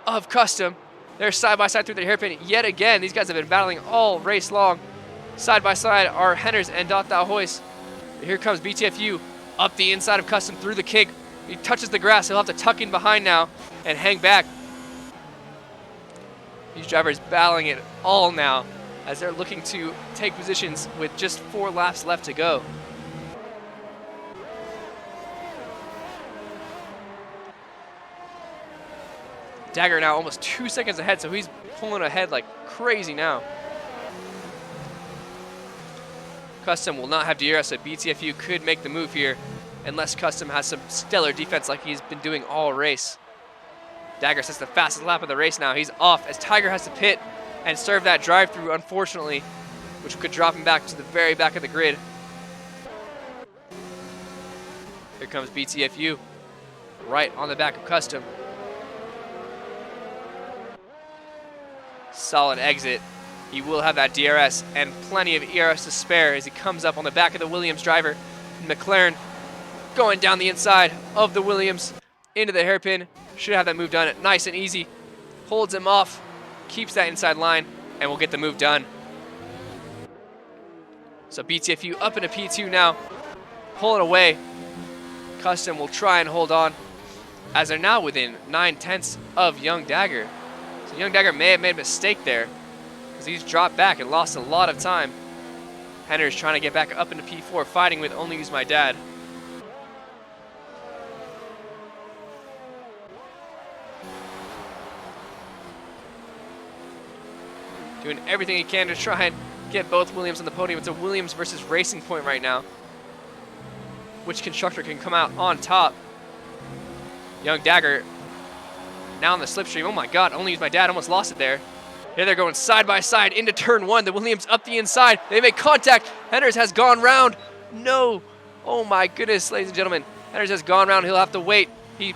of Custom. They're side by side through the hairpin yet again. These guys have been battling all race long. Side by side are Henner's and Dot Hoist. Here comes BTFU up the inside of Custom through the kink. He touches the grass. He'll have to tuck in behind now and hang back. These drivers battling it all now as they're looking to take positions with just 4 laps left to go. Dagger now almost 2 seconds ahead, so he's pulling ahead like crazy now. Custom will not have DRS, so BTFU could make the move here unless Custom has some stellar defense like he's been doing all race. Dagger sets the fastest lap of the race now. He's off as Tiger has to pit and serve that drive-through, unfortunately, which could drop him back to the very back of the grid. Here comes BTFU, right on the back of Custom. Solid exit. He will have that DRS and plenty of ERS to spare as he comes up on the back of the Williams driver. McLaren going down the inside of the Williams into the hairpin. Should have that move done nice and easy. Holds him off, keeps that inside line, and will get the move done. So BTFU up into P2 now, pulling away. Custom will try and hold on as they're now within 9/10 of Young Dagger. So Young Dagger may have made a mistake there because he's dropped back and lost a lot of time. Henner's trying to get back up into P4, fighting with Only Use My Dad. Doing everything he can to try and get both Williams on the podium. It's a Williams versus Racing Point right now. Which constructor can come out on top? Young Dagger now on the slipstream. Oh my God, Only Use My Dad, almost lost it there. Here they're going side by side into turn one. The Williams up the inside. They make contact. Henders has gone round. No. Oh my goodness, ladies and gentlemen. Henders has gone round. He'll have to wait. He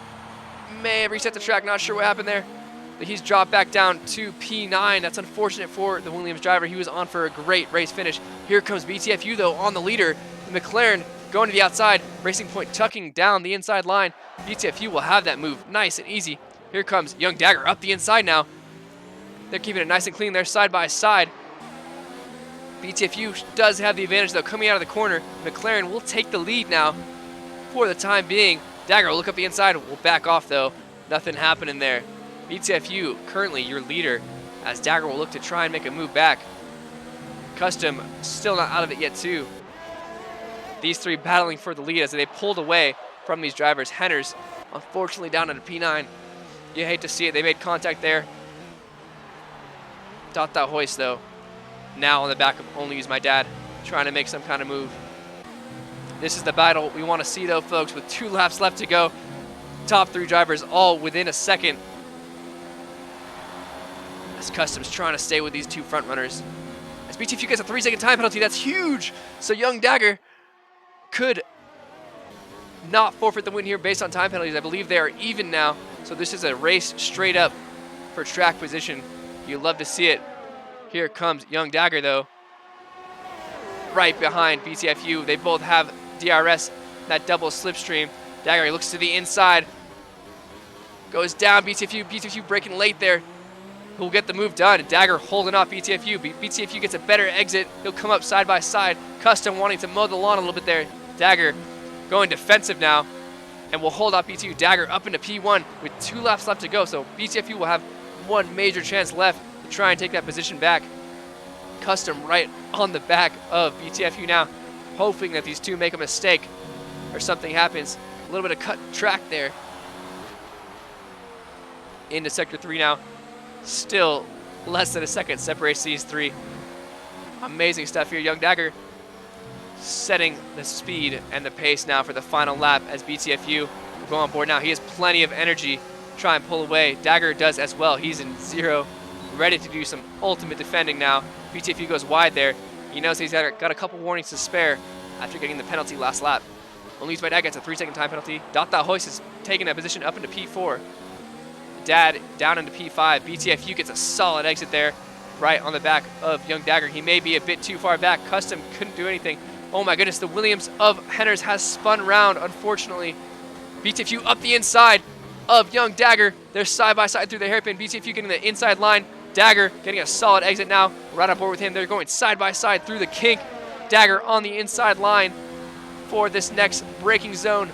may have reset the track. Not sure what happened there. But he's dropped back down to P9. That's unfortunate for the Williams driver. He was on for a great race finish. Here comes BTFU though on the leader. The McLaren going to the outside. Racing Point tucking down the inside line. BTFU will have that move nice and easy. Here comes Young Dagger up the inside now. They're keeping it nice and clean there side by side. BTFU does have the advantage though coming out of the corner. McLaren will take the lead now for the time being. Dagger will look up the inside, will back off though. Nothing happening there. BTFU currently your leader as Dagger will look to try and make a move back. Custom still not out of it yet too. These three battling for the lead as they pulled away from these drivers. Henners unfortunately down at a P9. You hate to see it, they made contact there. Dot hoist though, now on the back of Only Use My Dad, trying to make some kind of move. This is the battle we want to see though, folks, with 2 laps left to go. Top 3 drivers all within a second. As Custom's trying to stay with these 2 front runners. As BTFU gets a 3-second time penalty, that's huge. So Young Dagger could not forfeit the win here based on time penalties. I believe they are even now. So this is a race straight up for track position. You love to see it. Here comes Young Dagger though. Right behind BTFU. They both have DRS, that double slipstream. Dagger looks to the inside. Goes down BTFU. BTFU breaking late there. He'll get the move done. Dagger holding off BTFU. BTFU gets a better exit. He'll come up side by side. Custom wanting to mow the lawn a little bit there. Dagger going defensive now. And will hold off BTFU. Dagger up into P1 with 2 laps left to go. So BTFU will have 1 major chance left to try and take that position back. Custom right on the back of BTFU now, hoping that these 2 make a mistake or something happens. A little bit of cut track there. Into sector 3 now. Still less than a second separates these 3. Amazing stuff here. Young Dagger setting the speed and the pace now for the final lap as BTFU will go on board now. He has plenty of energy to try and pull away. Dagger does as well. He's in 0, ready to do some ultimate defending now. BTFU goes wide there. He knows he's got a couple warnings to spare after getting the penalty last lap. Only Use My Dad gets a 3-second time penalty. Dot hoist is taking that position up into P4. Dad down into P5. BTFU gets a solid exit there, right on the back of Young Dagger. He may be a bit too far back. Custom couldn't do anything. Oh my goodness, the Williams of Henners has spun round, unfortunately. BTFU up the inside of Young Dagger. They're side by side through the hairpin. BTFU getting the inside line. Dagger getting a solid exit now. Right on board with him. They're going side by side through the kink. Dagger on the inside line for this next braking zone.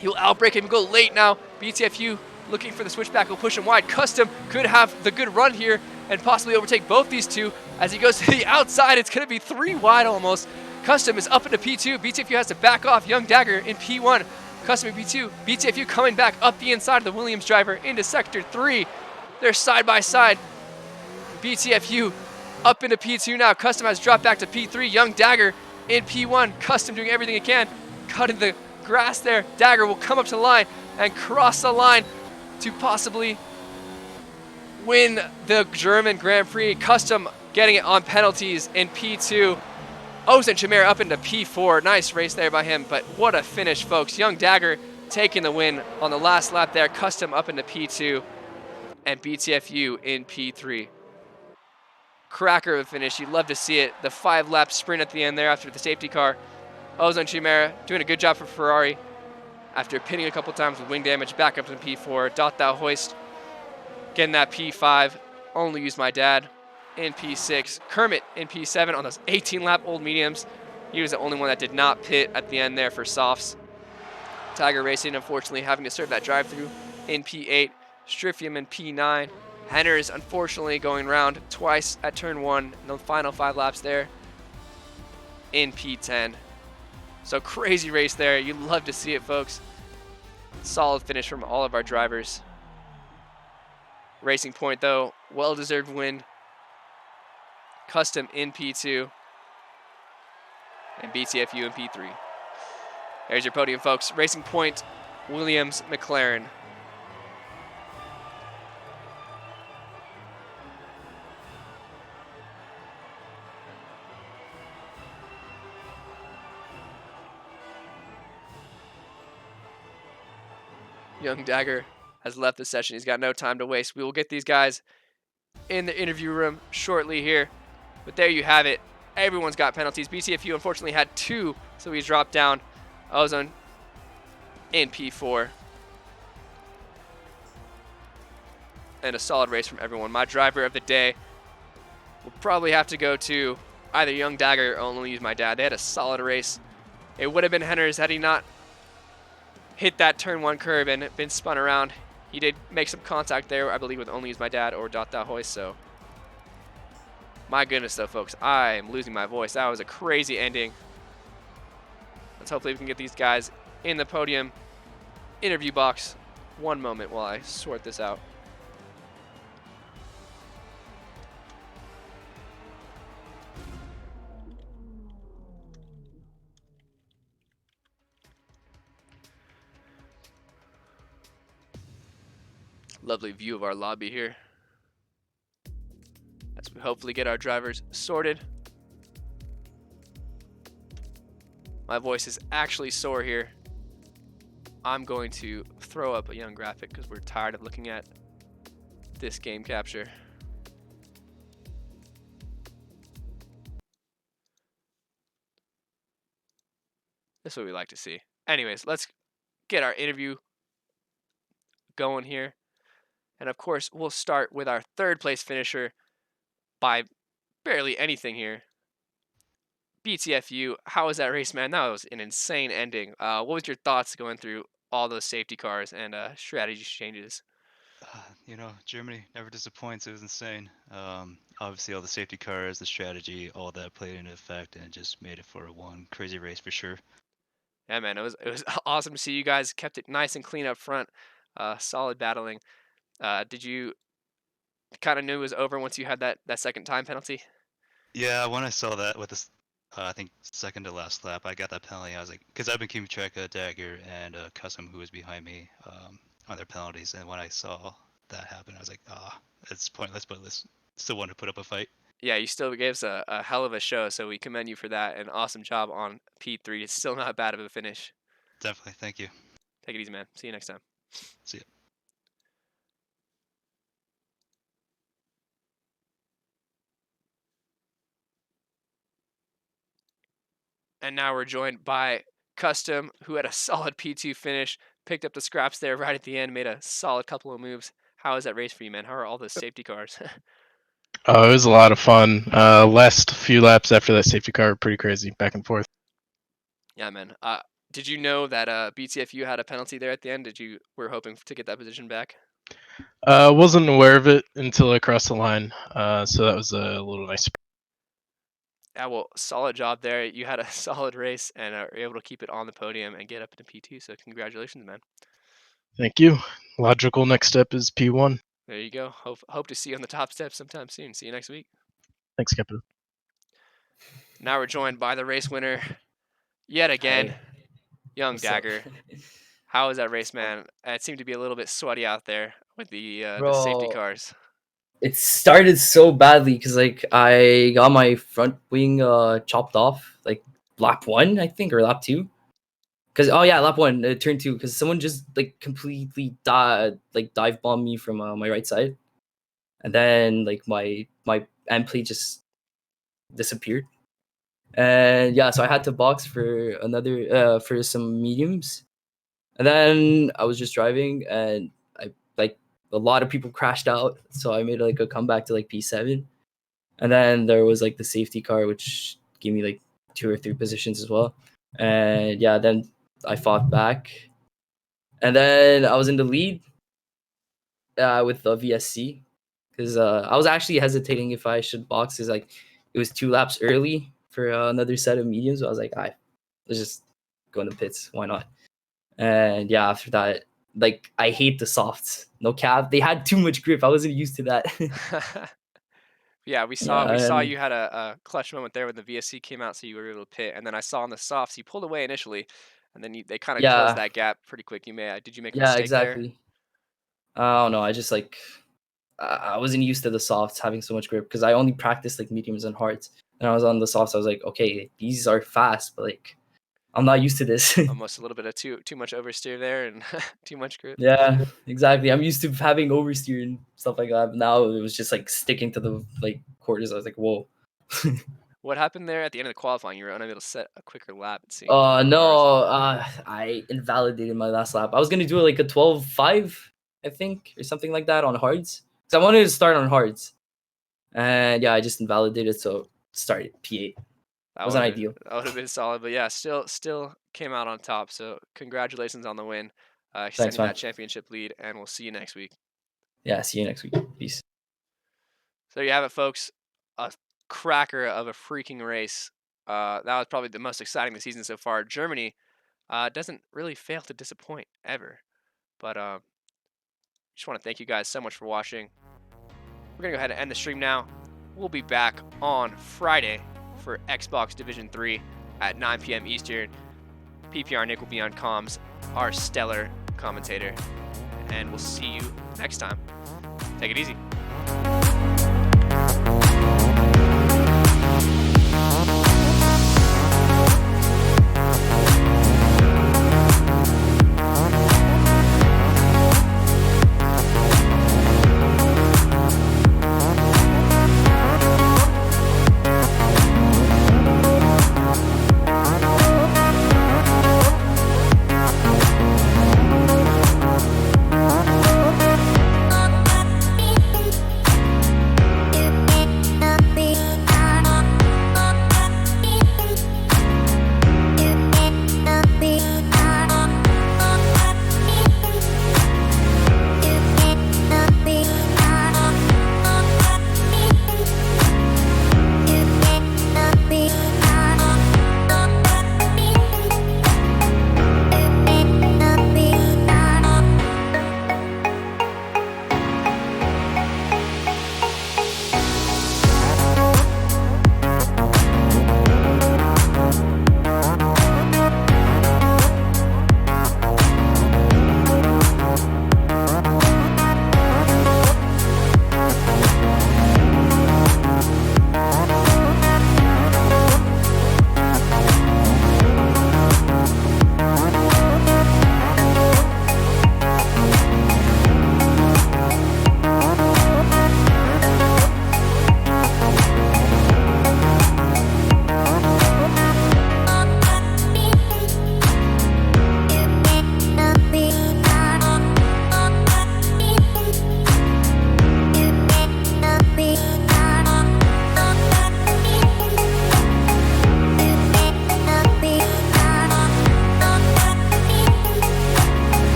He'll outbrake him, go late now. BTFU looking for the switchback, will push him wide. Custom could have the good run here and possibly overtake both these 2 as he goes to the outside. It's going to be 3 wide almost. Custom is up into P2. BTFU has to back off Young Dagger in P1. Custom in P2. BTFU coming back up the inside of the Williams driver into sector 3. They're side by side. BTFU up into P2 now. Custom has dropped back to P3. Young Dagger in P1. Custom doing everything he can, cutting the grass there. Dagger will come up to the line and cross the line to possibly win the German Grand Prix. Custom getting it on penalties in P2. Ozan Chimera up into P4. Nice race there by him, but what a finish, folks. Young Dagger taking the win on the last lap there. Custom up into P2 and BTFU in P3. Cracker of a finish. You'd love to see it. The 5-lap sprint at the end there after the safety car. Ozan Chimera doing a good job for Ferrari after pitting a couple times with wing damage, back up to P4. Thou Hoist getting that P5. Only Use My Dad in P6. Kermit in P7 on those 18-lap old mediums. He was the only one that did not pit at the end there for softs. Tiger Racing, unfortunately, having to serve that drive-through in P8. Striffium in P9. Henners, unfortunately, going around twice at turn 1 in the final 5 laps there in P10. So crazy race there. You'd love to see it, folks. Solid finish from all of our drivers. Racing Point, though, well-deserved win. Custom in P2. And BTFU in P3. There's your podium, folks. Racing Point, Williams, McLaren. Young Dagger has left the session. He's got no time to waste. We will get these guys in the interview room shortly here. But there you have it. Everyone's got penalties. BTFU unfortunately had 2, so he's dropped down. Ozan in P4. And a solid race from everyone. My driver of the day will probably have to go to either Young Dagger or Only Use My Dad. They had a solid race. It would have been Henners had he not hit that turn 1 curve and been spun around. He did make some contact there, I believe, with Only Use My Dad or Thou Hoist. So, my goodness, though, folks, I am losing my voice. That was a crazy ending. Let's hopefully we can get these guys in the podium interview box. One moment while I sort this out. Lovely view of our lobby here as we hopefully get our drivers sorted. My voice is actually sore here. I'm going to throw up a young graphic because we're tired of looking at this game capture. This is what we like to see. Anyways, let's get our interview going here. And of course, we'll start with our 3rd place finisher by barely anything here. BTFU, how was that race, man? That was an insane ending. What was your thoughts going through all those safety cars and strategy changes? Germany never disappoints. It was insane. Obviously, all the safety cars, the strategy, all that played into effect, and it just made it for one crazy race for sure. Yeah, man, it was awesome to see you guys kept it nice and clean up front. Solid battling. Did you kind of knew it was over once you had that second time penalty? Yeah, when I saw that with this, I think second to last lap, I got that penalty. I was like, because I've been keeping track of Dagger and Custom, who was behind me on their penalties, and when I saw that happen, I was like, it's pointless, but let's still want to put up a fight. Yeah, you still gave us a hell of a show, so we commend you for that. An awesome job on P3. It's still not bad of a finish. Definitely, thank you. Take it easy, man. See you next time. See ya. And now we're joined by Custom, who had a solid P2 finish, picked up the scraps there right at the end, made a solid couple of moves. How was that race for you, man? How are all the safety cars? Oh, it was a lot of fun. Last few laps after that safety car were pretty crazy, back and forth. Yeah, man. Did you know that BTFU had a penalty there at the end? Were hoping to get that position back? Wasn't aware of it until I crossed the line, so that was a little nice. Yeah, well, solid job there. You had a solid race and are able to keep it on the podium and get up into P2, so congratulations, man. Thank you. Logical next step is P1. There you go. Hope to see you on the top step sometime soon. See you next week. Thanks, Captain. Now we're joined by the race winner yet again, Hey, Young what's up? Dagger. How was that race, man? It seemed to be a little bit sweaty out there with the safety Bro, cars. it started so badly because like I got my front wing chopped off like lap one, I think, or lap two. Cause oh yeah, lap one, turn two, because someone just like completely dive bombed me from my right side, and then like my end plate just disappeared, and yeah, so I had to box for another for some mediums, and then I was just driving, and I like a lot of people crashed out, so I made like a comeback to like P7, and then there was like the safety car, which gave me like 2 or 3 positions as well, and yeah, then I fought back, and then I was in the lead with the VSC because I was actually hesitating if I should box because like it was 2 laps early for another set of mediums. So I was like, let's just go in the pits. Why not? And yeah, after that, like I hate the softs. No cap. They had too much grip. I wasn't used to that. Yeah, Yeah, we saw and you had a clutch moment there when the VSC came out, so you were able to pit. And then I saw on the softs you pulled away initially, and then they kind of closed yeah, that gap pretty quick. Did you make a yeah, mistake there? exactly. I don't know. I just like I wasn't used to the softs having so much grip because I only practiced like mediums and hards. And I was on the softs. I was like, okay, these are fast, but like I'm not used to this. Almost a little bit of too much oversteer there and too much grip. Yeah, exactly. I'm used to having oversteer and stuff like that. But now it was just like sticking to the like quarters. I was like, whoa. What happened there at the end of the qualifying? You were unable to set a quicker lap, it seemed, on the cars. No, I invalidated my last lap. I was gonna do like a 12.5, I think, or something like that on hards. Because I wanted to start on hards. And yeah, I just invalidated, so started P8. That Wasn't would ideal. have been solid, but yeah, still came out on top. So congratulations on the win, Thanks, extending man. that championship lead, and we'll see you next week. Yeah, see you next week. Peace. So there you have it, folks. A cracker of a freaking race. That was probably the most exciting of the season so far. Germany doesn't really fail to disappoint ever. But just want to thank you guys so much for watching. We're going to go ahead and end the stream now. We'll be back on Friday for Xbox Division 3 at 9 p.m. Eastern. PPR Nick will be on comms, our stellar commentator. And we'll see you next time. Take it easy.